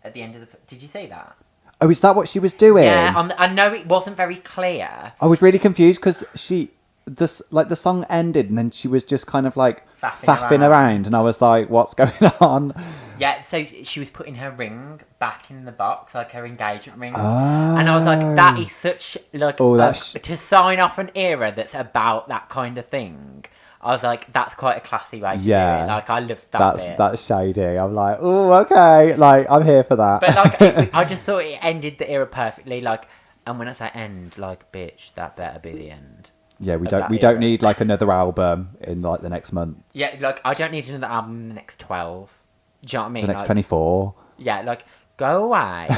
at the end of the... Did you see that? Oh, is that what she was doing? Yeah, I know it wasn't very clear. I was really confused because the song ended and then she was just kind of like faffing around, and I was like, what's going on? Yeah, so she was putting her ring back in the box, like her engagement ring. Oh. And I was like, that is such, like, that's to sign off an era that's about that kind of thing. I was like, that's quite a classy way to do it. Like, I loved that bit. That's shady. I'm like, oh, okay. Like, I'm here for that. But, like, I just thought it ended the era perfectly. Like, and when I say end, like, bitch, that better be the end. Yeah, we don't need, like, another album in, like, the next month. Yeah, like, I don't need another album in the next 12. Do you know what I mean? The next like, 24. Yeah, like, go away.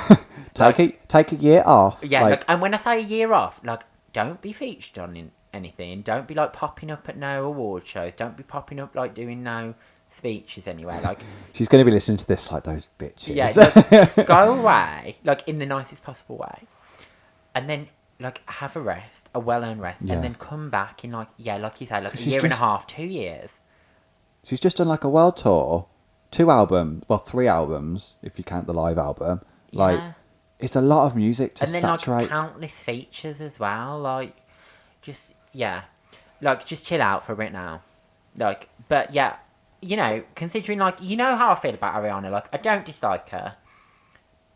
Take a year off. Yeah, like, like, and when I say a year off, like, don't be featured on anything. Don't be, like, popping up at no award shows. Don't be popping up, like, doing no speeches anywhere. Like, she's going to be listening to this like those bitches. yeah, like, just go away, like, in the nicest possible way. And then, like, have a rest, a well-earned rest, Yeah. and then come back in, like, yeah, like you say, like, a 'Cause year she's and a just- half, 2 years. She's just done, like, a world tour. 2 albums. Well, 3 albums, if you count the live album. Like, Yeah. it's a lot of music to And then, saturate. like, countless features as well. Like, just, yeah. Like, just chill out for a bit now. Like, but, yeah, you know, considering, like, you know how I feel about Ariana. Like, I don't dislike her.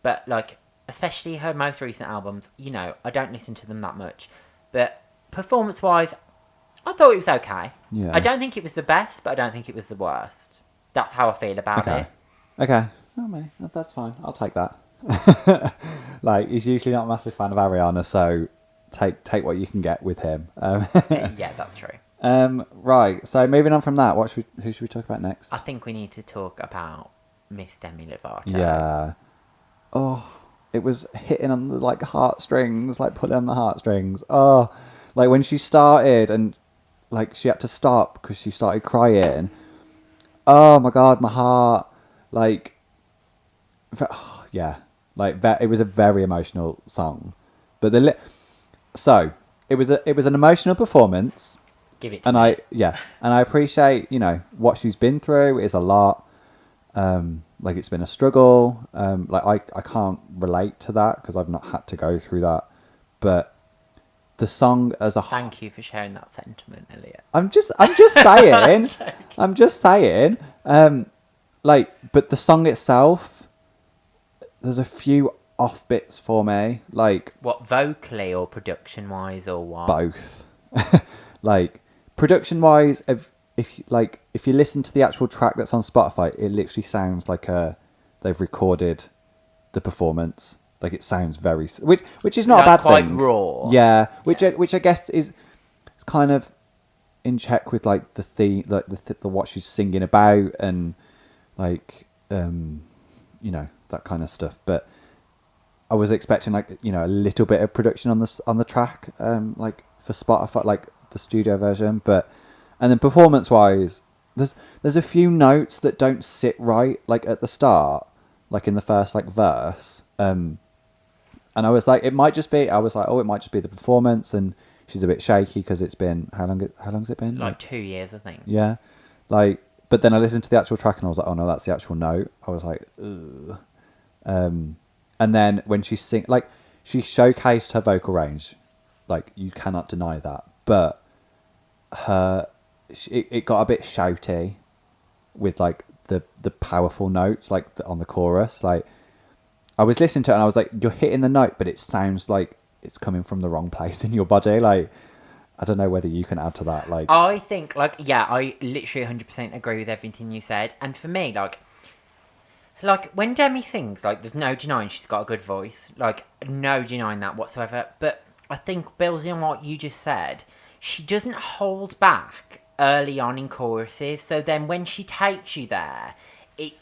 But, like, especially her most recent albums, you know, I don't listen to them that much. But, performance-wise, I thought it was okay. Yeah. I don't think it was the best, but I don't think it was the worst. That's how I feel about Okay. it. Okay. Oh, mate, that's fine. I'll take that. Like, he's usually not a massive fan of Ariana, so take what you can get with him. Yeah, that's true. Right. So moving on from that, who should we talk about next? I think we need to talk about Miss Demi Lovato. Yeah. Oh, it was hitting on the like heartstrings, like pulling on the heartstrings. Oh, like when she started and like she had to stop because she started crying. Oh my god, my heart. Like, yeah, like that. It was a very emotional song, but so it was an emotional performance. Give it to And me. I appreciate, what she's been through is a lot. Like it's been a struggle. Like I can't relate to that because I've not had to go through that. But the song as a whole, Thank you for sharing that sentiment, Elliot. I'm just saying. I'm just saying. But the song itself, there's a few off bits for me. Like What, vocally or production-wise or what? both. Like production wise, if you listen to the actual track that's on Spotify, it literally sounds like they've recorded the performance. Like it sounds very, which is not Like a bad quite thing. raw. Yeah, which I guess is kind of in check with like the theme, like the what she's singing about, and like that kind of stuff. But I was expecting like a little bit of production on the track, like for Spotify, like the studio version. And then performance wise, there's a few notes that don't sit right, like at the start, like in the first like verse. And I was like, it might just be. I was like, oh, it might just be the performance, and she's a bit shaky because it's been how long's it been? Like 2 years, I think. Yeah, like. But then I listened to the actual track and I was like, oh no, that's the actual note. I was like, ugh. And then when she like she showcased her vocal range, like you cannot deny that. But it got a bit shouty with like the powerful notes, like on the chorus. Like I was listening to it and I was like, you're hitting the note, but it sounds like it's coming from the wrong place in your body. Like I don't know whether you can add to that. Like I think, like, yeah, I literally 100% agree with everything you said. And for me, like when Demi sings, like, there's no denying she's got a good voice. Like, no denying that whatsoever. But I think, building on what you just said, she doesn't hold back early on in choruses. So then when she takes you there, it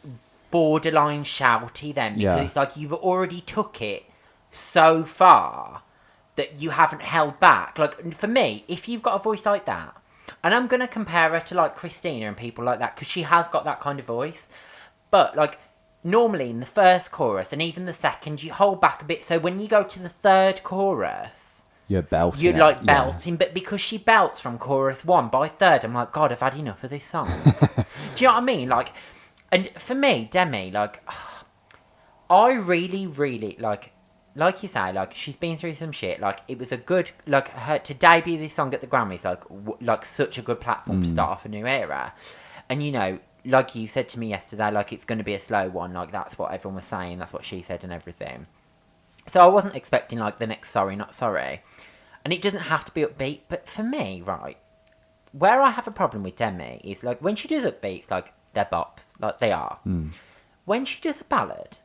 borderline shouty then. Because it's like you've already took it so far that you haven't held back. Like, for me, if you've got a voice like that, and I'm going to compare her to, like, Christina and people like that, because she has got that kind of voice. But, like, normally in the first chorus, and even the second, you hold back a bit. So when you go to the third chorus, you're belting. You're, like, belting. But because she belts from chorus 1, by third, I'm like, God, I've had enough of this song. Do you know what I mean? Like, and for me, Demi, like, I really, really, like you say, like, she's been through some shit. Like, it was a good, like, her to debut this song at the Grammys, like such a good platform to start off a new era. And, you know, like you said to me yesterday, like, it's going to be a slow one. Like, that's what everyone was saying. That's what she said and everything. So I wasn't expecting, like, the next Sorry Not Sorry. And it doesn't have to be upbeat. But for me, right, where I have a problem with Demi is, like, when she does upbeats, like, they're bops. Like, they are. When she does a ballad,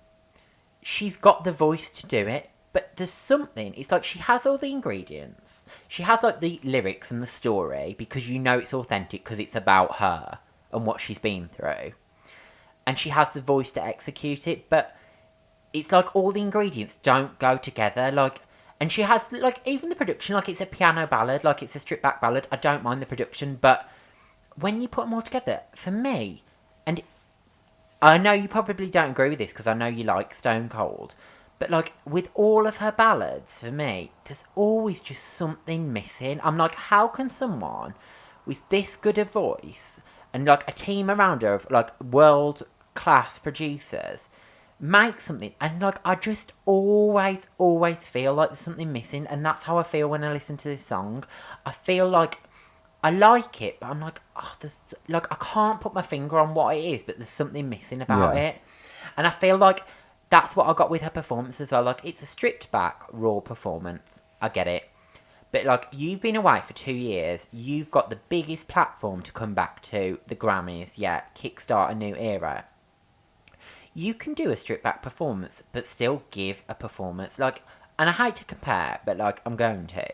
she's got the voice to do it, but there's something. It's like she has all the ingredients. She has like the lyrics and the story because you know it's authentic because it's about her and what she's been through. And she has the voice to execute it, but it's like all the ingredients don't go together. Like, and she has like even the production, like it's a piano ballad, like it's a stripped back ballad. I don't mind the production, but when you put them all together, for me, and I know you probably don't agree with this because I know you like Stone Cold, but like with all of her ballads, for me, there's always just something missing. I'm like, how can someone with this good a voice and like a team around her of like world class producers make something? And like, I just always feel like there's something missing, and that's how I feel when I listen to this song. I feel like I like it, but I'm like, oh, there's like I can't put my finger on what it is, but there's something missing about it. And I feel like that's what I got with her performance as well. Like, it's a stripped back, raw performance. I get it. But like, you've been away for 2 years. You've got the biggest platform to come back to, the Grammys, kickstart a new era. You can do a stripped back performance, but still give a performance. Like, and I hate to compare, but like, I'm going to.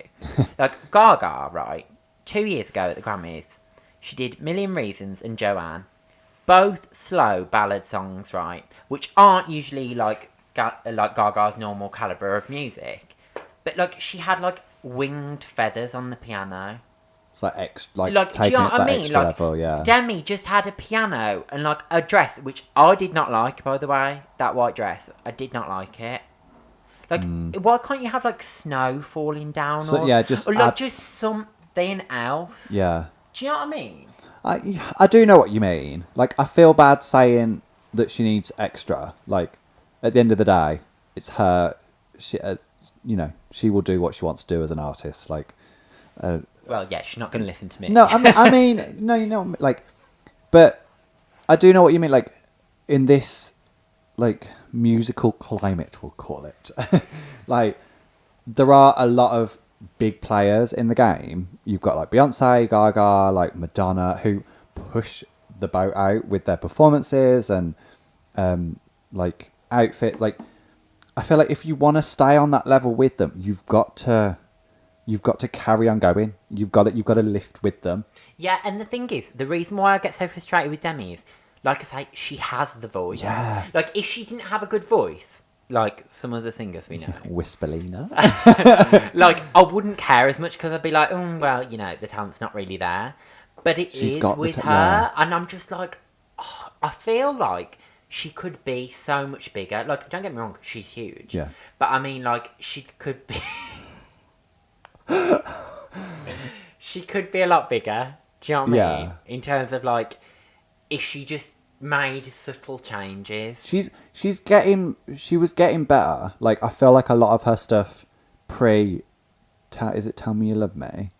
Like, Gaga, right? 2 years ago at the Grammys, she did Million Reasons and Joanne. Both slow ballad songs, right? Which aren't usually like Gaga's normal calibre of music. But like, she had like winged feathers on the piano. It's like extra, like taking do you know it what I that mean? extra Like, level, yeah. Demi just had a piano and like a dress, which I did not like, by the way. That white dress, I did not like it. Like, why can't you have like snow falling down, So, or like just something else? Yeah. Do you know what I mean? I do know what you mean. Like, I feel bad saying that she needs extra. Like, at the end of the day, it's her. She, you know, she will do what she wants to do as an artist. Like, well, yeah, she's not going to listen to me. No, I mean, no, you know, like, but I do know what you mean. Like, in this, like, musical climate, we'll call it. Like, there are a lot of big players in the game. You've got like Beyonce, Gaga, like Madonna, who push the boat out with their performances and like outfit. Like, I feel like if you want to stay on that level with them, you've got to carry on going. You've got to lift with them. Yeah, and the thing is, the reason why I get so frustrated with Demi is, like I say, she has the voice. Yeah. Like, if she didn't have a good voice, like some of the singers we know, Whisperlina. like, I wouldn't care as much because I'd be like, oh, well, you know, the talent's not really there. But She's is got with her, yeah. and I'm just like, oh, I feel like she could be so much bigger. Like, don't get me wrong, she's huge. Yeah. But I mean, like, she could be. She could be a lot bigger. Do you know what I mean? Yeah. In terms of like, if she just made subtle changes. She was getting better. Like I feel like a lot of her stuff is it Tell Me You Love Me?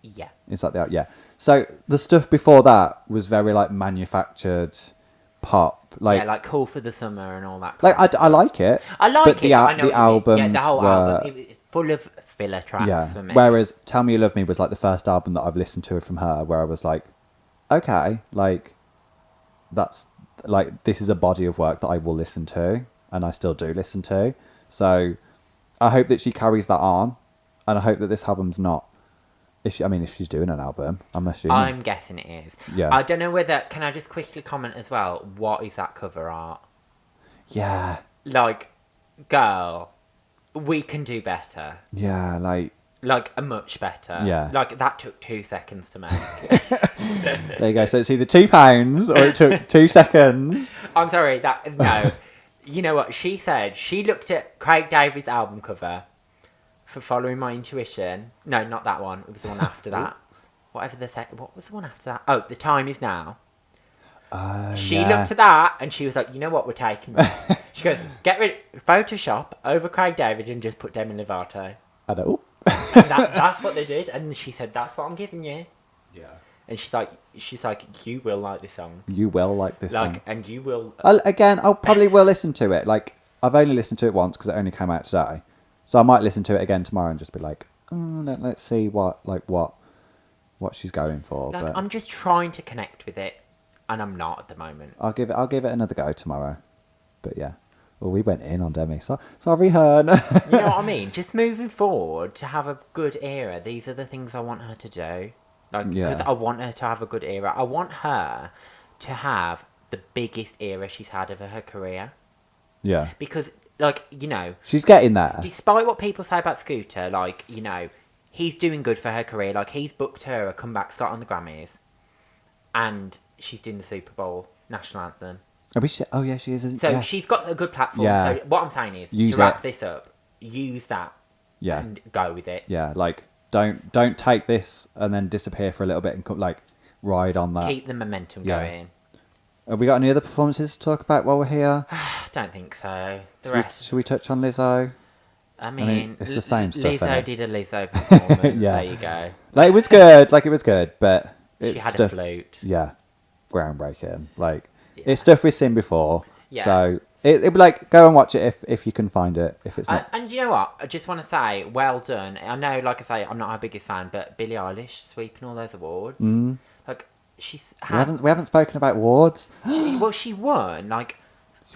Yeah. Is that the yeah? So the stuff before that was very like manufactured pop. Like Yeah, like Cool for the Summer and all that. like Kind of I like it. I like but it. The But I know the what you mean. albums Yeah, the whole were album. It was full of filler tracks for me. Whereas Tell Me You Love Me was like the first album that I've listened to from her, where I was like, okay, like that's like this is a body of work that I will listen to, and I still do listen to. So I hope that she carries that on, and I hope that this album's not. If she's doing an album, I'm assuming. I'm guessing it is. Yeah. I don't know whether. Can I just quickly comment as well? What is that cover art? Yeah. Like, girl, we can do better. Yeah, Like, a much better. Yeah. Like, that took 2 seconds to make. there you go. So it's either £2 or it took 2 seconds. I'm sorry, no. You know what? She said she looked at Craig David's album cover for Following My Intuition. No, not that one. It was the one after that. Whatever what was the one after that? Oh, The Time Is Now. She looked at that and she was like, you know what? We're taking this. She goes, get rid Photoshop over Craig David and just put Demi Lovato. I know. And that's what they did. And she said, that's what I'm giving you. Yeah. And she's like, you will like this song. You will like this song. And you will. I'll probably will listen to it. Like, I've only listened to it once because it only came out today. So I might listen to it again tomorrow and just be like, let's see what she's going for. Like, but I'm just trying to connect with it, and I'm not at the moment. I'll give it another go tomorrow. But yeah. Well, we went in on Demi. Sorry, Hearn. You know what I mean? Just moving forward to have a good era. These are the things I want her to do. Like, because I want her to have a good era. I want her to have the biggest era she's had of her career. Yeah. Because, like, you know, she's getting there. Despite what people say about Scooter, like, you know, he's doing good for her career. Like, he's booked her a comeback slot on the Grammys, and she's doing the Super Bowl national anthem. Oh yeah, she is. So she's got a good platform. Yeah. So what I'm saying is, Use to wrap it. this up, use that. Yeah. And go with it. Yeah, like don't take this and then disappear for a little bit and like ride on that. Keep the momentum going. Have we got any other performances to talk about while we're here? Don't think so. The rest. Should we touch on Lizzo? I mean, it's the same stuff. Lizzo did a Lizzo performance. Yeah. There you go. Like it was good. Like it was good, but She had a flute. Yeah, groundbreaking. Like it's stuff we've seen before. Yeah. So it'd be like go and watch it if you can find it. If it's not. And you know what? I just want to say, well done. I know, like I say, I'm not her biggest fan, but Billie Eilish sweeping all those awards. Like We haven't spoken about awards. She won like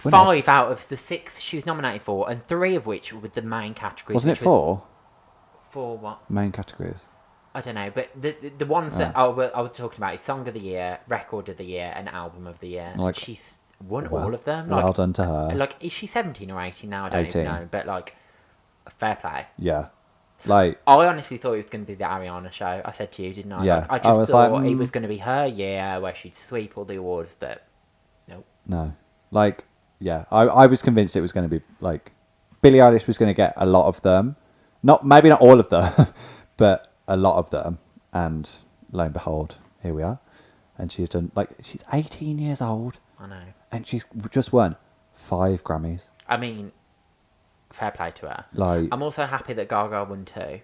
won 5 out of the 6 she was nominated for, and 3 of which were the main categories. Wasn't it 4? 4 what? Main categories. I don't know, but the ones that I was talking about is Song of the Year, Record of the Year, and Album of the Year. Like, she's won all of them. Like, well done to her. Like, is she 17 or 18 now? I don't 18. even know. But, like, fair play. Yeah. Like, I honestly thought it was going to be the Ariana show. I said to you, didn't I? Yeah. Like, I I just was thought like, it was going to be her year where she'd sweep all the awards, but nope. No. Like, yeah. I was convinced it was going to be, like, Billie Eilish was going to get a lot of them. Maybe not all of them, but a lot of them. And lo and behold, here we are. And she's 18 years old. I know. And she's just won 5 Grammys. I mean, fair play to her. Like, I'm also happy that Gaga won 2.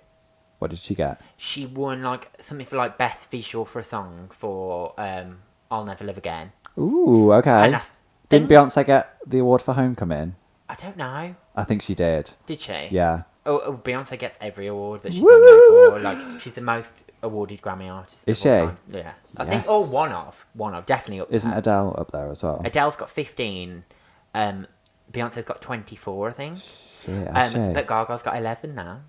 what did she get? She won, like, something for, like, best visual for a song for I'll Never Live Again. Ooh, okay. And Didn't Beyonce get the award for Homecoming? I don't know. I think she did. Did she? Yeah. Oh, Beyonce gets every award that she's nominated for. Like, she's the most awarded Grammy artist. Is of all she? time. Yeah. I think, or one of, definitely up Isn't there. Adele up there as well? Adele's got 15. Beyonce's got 24, I think. Shit, But Gaga's got 11 now.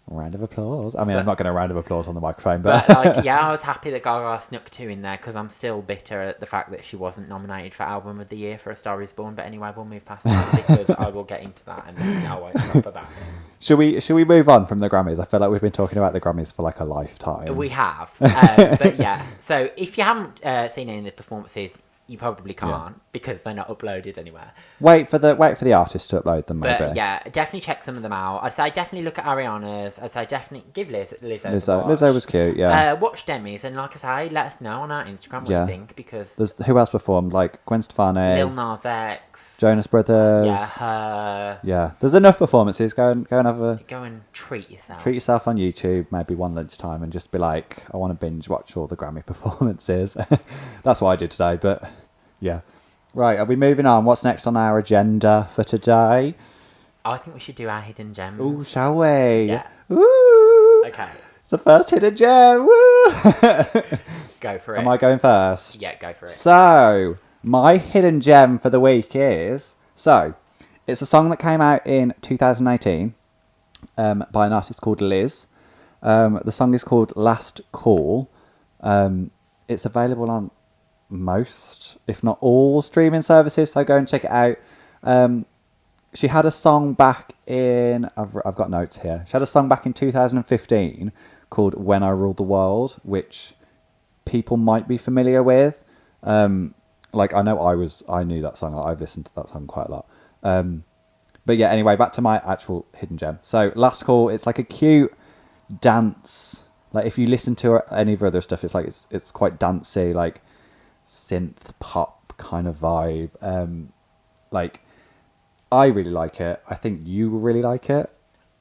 Round of applause. I mean, I'm not going to round of applause on the microphone, but... like, yeah, I was happy that Gaga snuck 2 in there because I'm still bitter at the fact that she wasn't nominated for Album of the Year for A Star Is Born. But anyway, we'll move past that because I will get into that and I won't stop about it. Should we move on from the Grammys? I feel like we've been talking about the Grammys for like a lifetime. We have. But yeah, so if you haven't seen any of the performances, you probably can't because they're not uploaded anywhere. Wait for the artist to upload them, maybe. But yeah, definitely check some of them out. I'd say definitely look at Ariana's. I'd say definitely give Lizzo a watch. Lizzo was cute, yeah. Watch Demi's, and like I say, let us know on our Instagram what you think, because... Who else performed? Like Gwen Stefani, Lil Nas X, Jonas Brothers. Yeah, her. Yeah, there's enough performances. Go and have a... Go and treat yourself. Treat yourself on YouTube, maybe one lunchtime, and just be like, I want to binge watch all the Grammy performances. That's what I did today, but yeah. Right, are we moving on? What's next on our agenda for today? I think we should do our hidden gems. Ooh, shall we? Yeah. Woo! Okay. It's the first hidden gem. Woo! Go for it. Am I going first? Yeah, go for it. So, my hidden gem for the week is... So, it's a song that came out in 2018 by an artist called Liz. The song is called Last Call. It's available on most, if not all, streaming services, so go and check it out. She had a song back in... I've got notes here. She had a song back in 2015 called When I Ruled the World, which people might be familiar with. Like, I knew that song. I've listened to that song quite a lot. But yeah, anyway, back to my actual hidden gem. So, Last Call, it's like a cute dance. Like, if you listen to any of her other stuff, it's like it's quite dancey, like synth pop kind of vibe. Like, I really like it. I think you will really like it.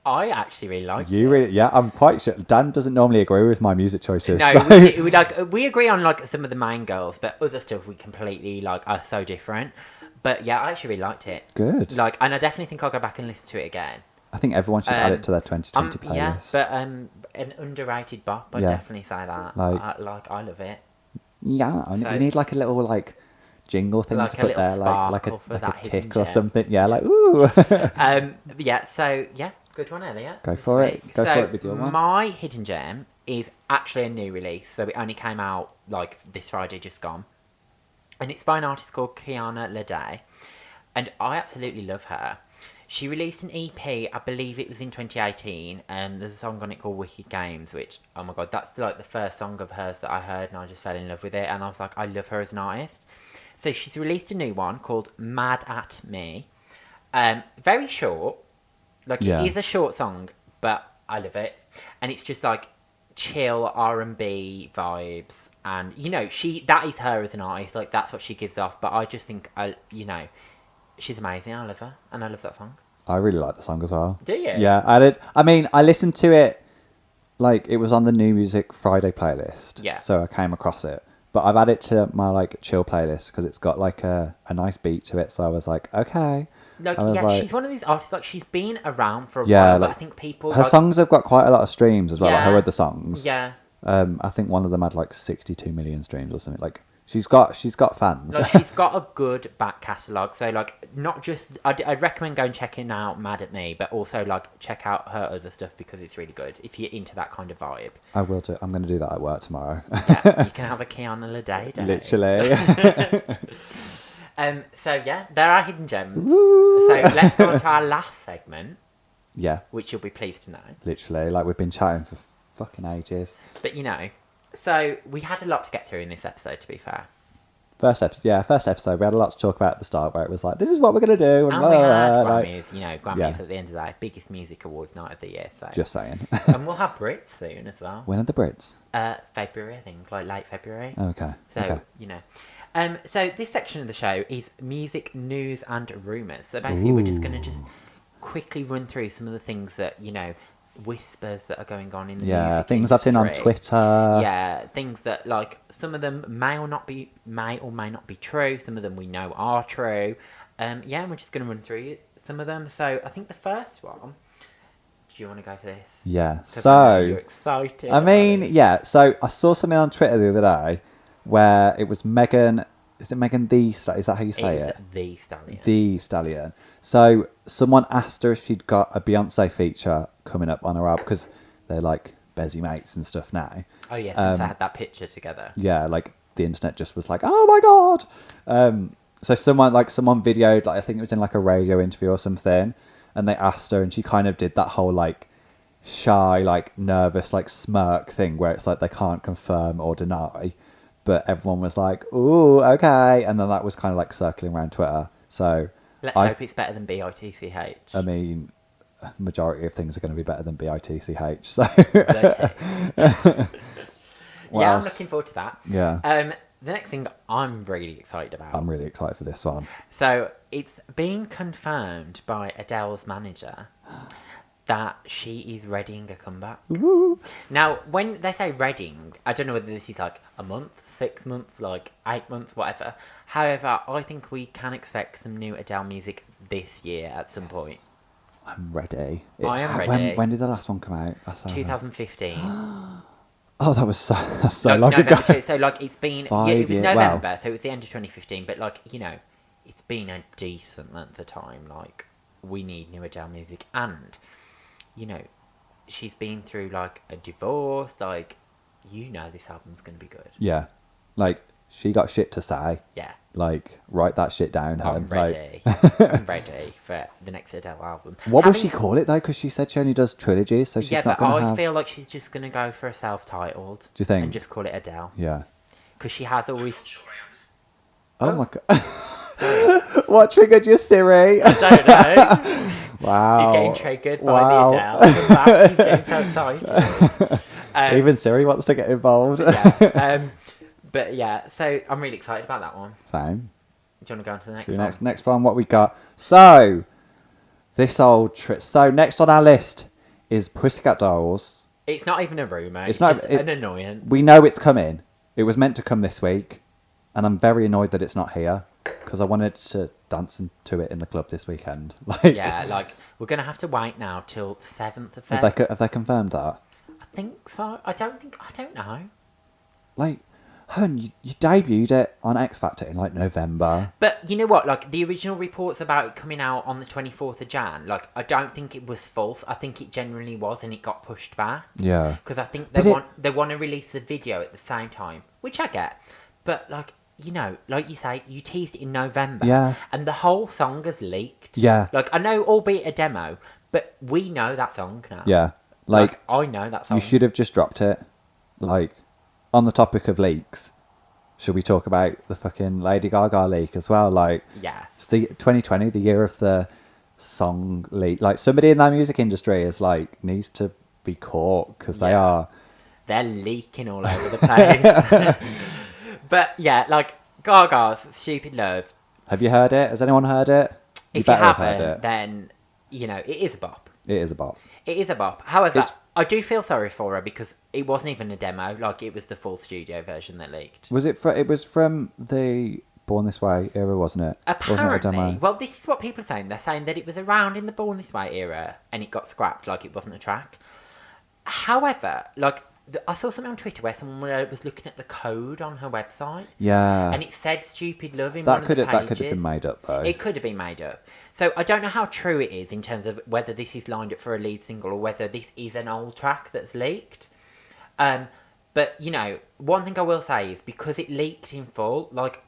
I actually really liked it. Really, yeah, I'm quite sure. Dan doesn't normally agree with my music choices. No, so. we agree on like some of the main girls, but other stuff we completely like are so different. But yeah, I actually really liked it. Good. Like, and I definitely think I'll go back and listen to it again. I think everyone should add it to their 2020 playlist. Yeah, but an underrated bop. I'd definitely say that. I love it. Yeah, so, we need like a little like jingle thing to put there, like a tick or something. Yeah, like ooh. Yeah. So yeah, good one, Elliot. Go for it. Go for it with your one. My hidden gem is actually a new release, so it only came out like this Friday, just gone, and it's by an artist called Kiana Lede, and I absolutely love her. She released an EP, I believe it was in 2018. There's a song on it called Wicked Games, which, oh my god, that's like the first song of hers that I heard, and I just fell in love with it, and I was like, I love her as an artist. So she's released a new one called Mad at Me. Very short. Like, it is a short song, but I love it. And it's just like chill R&B vibes, and you know, that is her as an artist. Like, that's what she gives off. But I just think, she's amazing. I love her, and I love that song. I really like the song as well. Do you? Yeah, I did. I mean, I listened to it, like, it was on the New Music Friday playlist. Yeah. So I came across it. But I've added it to my, like, chill playlist because it's got, like, a nice beat to it. So I was like, okay. Like, she's one of these artists, like, she's been around for a like, while, but I think people... Her songs have got quite a lot of streams as well, like her other songs. Yeah. I think one of them had, like, 62 million streams or something. Like, she's got fans. Like, she's got a good back catalogue. So, like, not just... I'd recommend going checking out Mad at Me, but also, like, check out her other stuff because it's really good if you're into that kind of vibe. I will do. I'm going to do that at work tomorrow. Yeah, you can have a Kiana Lede day. Literally. So, yeah, there are hidden gems. Woo! So, let's go on to our last segment. Yeah. Which you'll be pleased to know. Literally. Like, we've been chatting for fucking ages. But, so we had a lot to get through in this episode, to be fair. First episode. We had a lot to talk about at the start where it was like, this is what we're going to do. And we had Grammys, Grammys at the end of the day. Biggest music awards night of the year. So. Just saying. And we'll have Brits soon as well. When are the Brits? February, I think, like late February. Okay. So, so this section of the show is music, news and rumours. So basically we're just going to quickly run through some of the things that, whispers that are going on in the music things industry. I've seen on Twitter. Yeah, things that, like, some of them may or may not be true. Some of them we know are true. And we're just going to run through some of them. So I think the first one... Do you want to go for this? Yeah. So you're excited. I mean, yeah. So I saw something on Twitter the other day where it was Megan. Is it Megan the Stallion? Is that how you say it? The Stallion. The Stallion. So someone asked her if she'd got a Beyonce feature coming up on her album because they're like busy mates and stuff now. Oh yeah, since I had that picture together. Yeah, like the internet just was like, oh my god. So someone videoed, like, I think it was in like a radio interview or something, and they asked her, and she kind of did that whole like shy, like nervous, like smirk thing where it's like they can't confirm or deny, but everyone was like, "Ooh, okay," and then that was kind of like circling around Twitter. So let's hope it's better than BITCH. I mean, majority of things are going to be better than BITCH. So yeah, I'm looking forward to that. Yeah. The next thing I'm really excited about. I'm really excited for this one. So it's been confirmed by Adele's manager that she is readying a comeback. Woo. Now, when they say readying, I don't know whether this is like a month, 6 months, like 8 months, whatever. However, I think we can expect some new Adele music this year at some point. I'm ready. I am ready. When did the last one come out? 2015. Oh, that was so like long November ago. So like it's been 5 it was years. November, Wow. so it was the end of 2015. But like it's been a decent length of time. Like we need new Adele music, and she's been through like a divorce. Like this album's gonna be good. Yeah, like she got shit to say. Yeah. Like write that shit down. I'm ready. Like... I'm ready for the next Adele album. What will she call it though? Because she said she only does trilogies, so she's not but going to I have... feel like she's just gonna go for a self-titled. Do you think? And just call it Adele. Yeah. Because she has always. Oh my god! What triggered your Siri? I don't know. Wow. He's getting triggered by the Adele. Look at that, he's getting so excited. Even Siri wants to get involved. Yeah. But yeah, so I'm really excited about that one. Same. Do you want to go on to the next one? Next one, what we got? So, So next on our list is Pussycat Dolls. It's not even a rumour. It's not just an annoyance. We know it's coming. It was meant to come this week, and I'm very annoyed that it's not here because I wanted to dance to it in the club this weekend. Yeah, like we're gonna have to wait now till 7th of February. Have they confirmed that? I think so. I don't know. Like, hun, you debuted it on X Factor in like November. But you know what? Like the original reports about it coming out on the 24th of Jan. Like I don't think it was false. I think it genuinely was, and it got pushed back. Yeah. Because I think they want to release the video at the same time, which I get. But like like you say, you teased it in November. Yeah. And the whole song has leaked. Yeah. Like I know, albeit a demo, but we know that song now. Yeah. Like I know that song. You should have just dropped it. Like, on the topic of leaks, should we talk about the fucking Lady Gaga leak as well? Like, yeah, it's the 2020, the year of the song leak. Like, somebody in that music industry is like needs to be caught because they're leaking all over the place. But yeah, like Gaga's "Stupid Love." Have you heard it? Has anyone heard it? If you haven't, then it is a bop. It is a bop. It is a bop. However, I do feel sorry for her because it wasn't even a demo. Like, it was the full studio version that leaked. It was from the Born This Way era, wasn't it? Apparently. Wasn't it a demo? Well, this is what people are saying. They're saying that it was around in the Born This Way era and it got scrapped, like it wasn't a track. However, like, I saw something on Twitter where someone was looking at the code on her website. Yeah. And it said "Stupid Love" in one of the pages. That could have been made up, though. It could have been made up. So I don't know how true it is in terms of whether this is lined up for a lead single or whether this is an old track that's leaked. But, one thing I will say is because it leaked in full, like,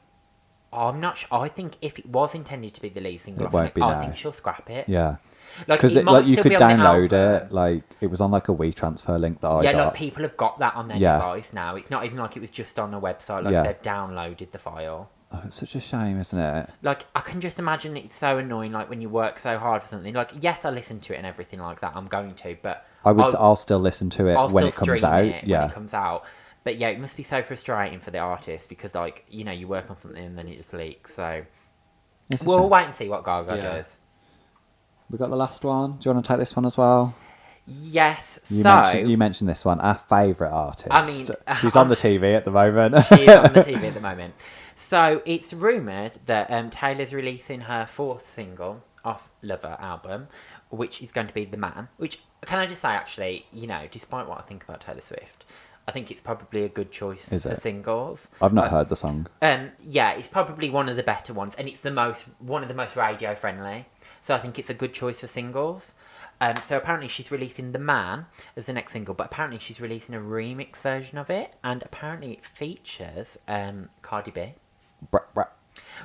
I'm not sure. I think if it was intended to be the lead single, I think she'll scrap it. Yeah. Because you could download it. Like, it was on like a WeTransfer link that I got. Yeah, like people have got that on their device now. It's not even like it was just on a website. Like they've downloaded the file. Oh, it's such a shame, isn't it? Like, I can just imagine it's so annoying. Like when you work so hard for something. Like, yes, I listen to it and everything like that. I'm going to, but I'll still listen to it when it comes out. When it comes out. But yeah, it must be so frustrating for the artist because, like, you work on something and then it just leaks. So we'll wait and see what Gaga does. We got the last one. Do you want to take this one as well? Yes. You mentioned this one, our favourite artist. I mean, she's on the TV at the moment. She's on the TV at the moment. So it's rumoured that Taylor's releasing her 4th single off Lover album, which is going to be The Man. Which, can I just say, actually, despite what I think about Taylor Swift, I think it's probably a good choice for singles. I've not heard the song. Yeah, it's probably one of the better ones, and it's one of the most radio friendly. So I think it's a good choice for singles. So apparently she's releasing The Man as the next single, but apparently she's releasing a remix version of it, and apparently it features Cardi B.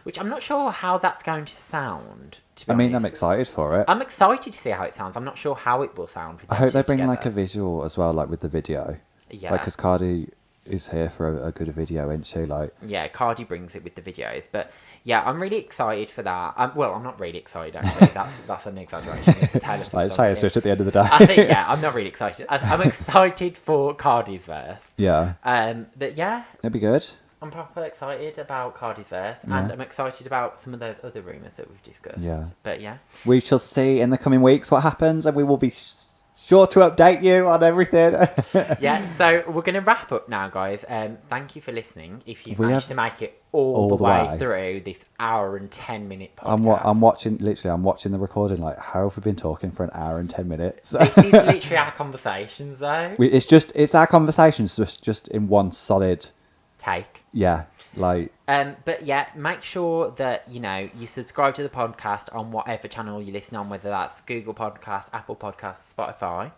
which I'm not sure how that's going to sound. To be I mean, honest. I'm excited for it. I'm excited to see how it sounds. I'm not sure how it will sound. With I them hope two they bring together. like a visual as well, like with the video. Yeah. Like, because Cardi is here for a good video, isn't she? Like, yeah, Cardi brings it with the videos, but yeah, I'm really excited for that. Well, I'm not really excited actually. That's an exaggeration. It's a Taylor Swift like song, Taylor Swift at the end of the day. I think I'm not really excited. I'm excited for Cardi's verse. Yeah. But yeah, It'd be good. I'm proper excited about Cardi's verse, Yeah. and I'm excited about some of those other rumours that we've discussed. Yeah. But yeah. We shall see in the coming weeks what happens, and we will be sure to update you on everything. Yeah, so we're going to wrap up now, guys. Thank you for listening. If you've managed to make it all the way through this hour and 10-minute podcast. I'm watching the recording, like, how have we been talking for an hour and 10 minutes? This is literally our conversations, though. It's our conversations just in one solid... take. Yeah, like... But yeah, make sure that, you subscribe to the podcast on whatever channel you listen on, whether that's Google Podcasts, Apple Podcasts, Spotify.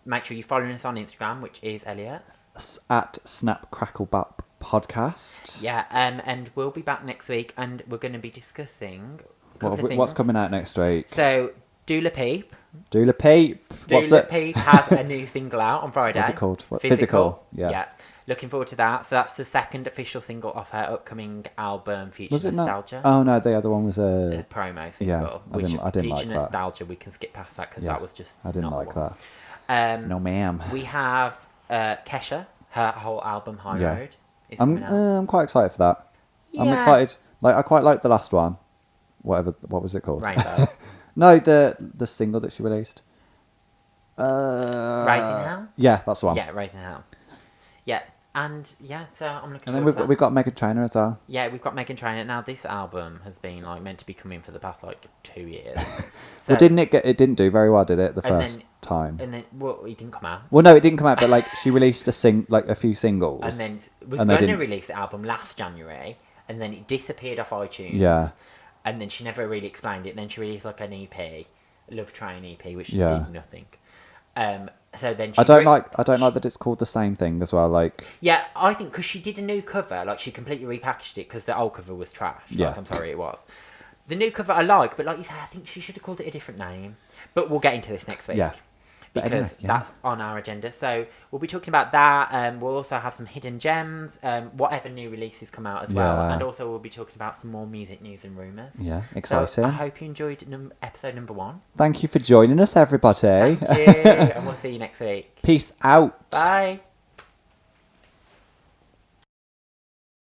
Make sure you're following us on Instagram, which is Elliot. At Snap Crackle Bop Podcast. Yeah, and we'll be back next week, and we're going to be discussing What's coming out next week? So, Dula Peep. Dula Peep. Dula Peep has a new single out on Friday. What's it called? Physical. Yeah. Looking forward to that. So that's the second official single off her upcoming album, Future Was it Nostalgia. not? Oh no, the other one was a promo single. I didn't Future like that. Nostalgia, we can skip past that because that was just. I didn't like that. No, ma'am. We have Kesha. Her whole album, High Road, is coming out. I'm quite excited for that. Yeah. I'm excited. Like, I quite liked the last one. What was it called? Rainbow. No, the single that she released. Raising Hell. Yeah, that's the one. Yeah, Raising Hell. Yeah. And yeah, so I'm looking. And then forward to that. we've got Meghan Trainor as well. Yeah, we've got Meghan Trainor. Now this album has been meant to be coming for the past 2 years. So, Well, it didn't do very well, did it? The first time. And then it didn't come out. Well, no, it didn't come out, but she released a few singles. And then was going to release the album last January, and then it disappeared off iTunes. Yeah. And then she never really explained it. And then she released an EP, Love Train EP, which did nothing. So then I don't like that it's called the same thing as well. Yeah, I think because she did a new cover, she completely repackaged it because the old cover was trash. I'm sorry, it was. The new cover I like, but like you said, I think she should have called it a different name. But we'll get into this next week. Yeah. Because anyway, that's on our agenda. So we'll be talking about that. We'll also have some hidden gems, whatever new releases come out as well. And also we'll be talking about some more music news and rumours. Yeah, exciting. So I hope you enjoyed episode number 1. Thank you for joining us, everybody. Thank you. And we'll see you next week. Peace out. Bye.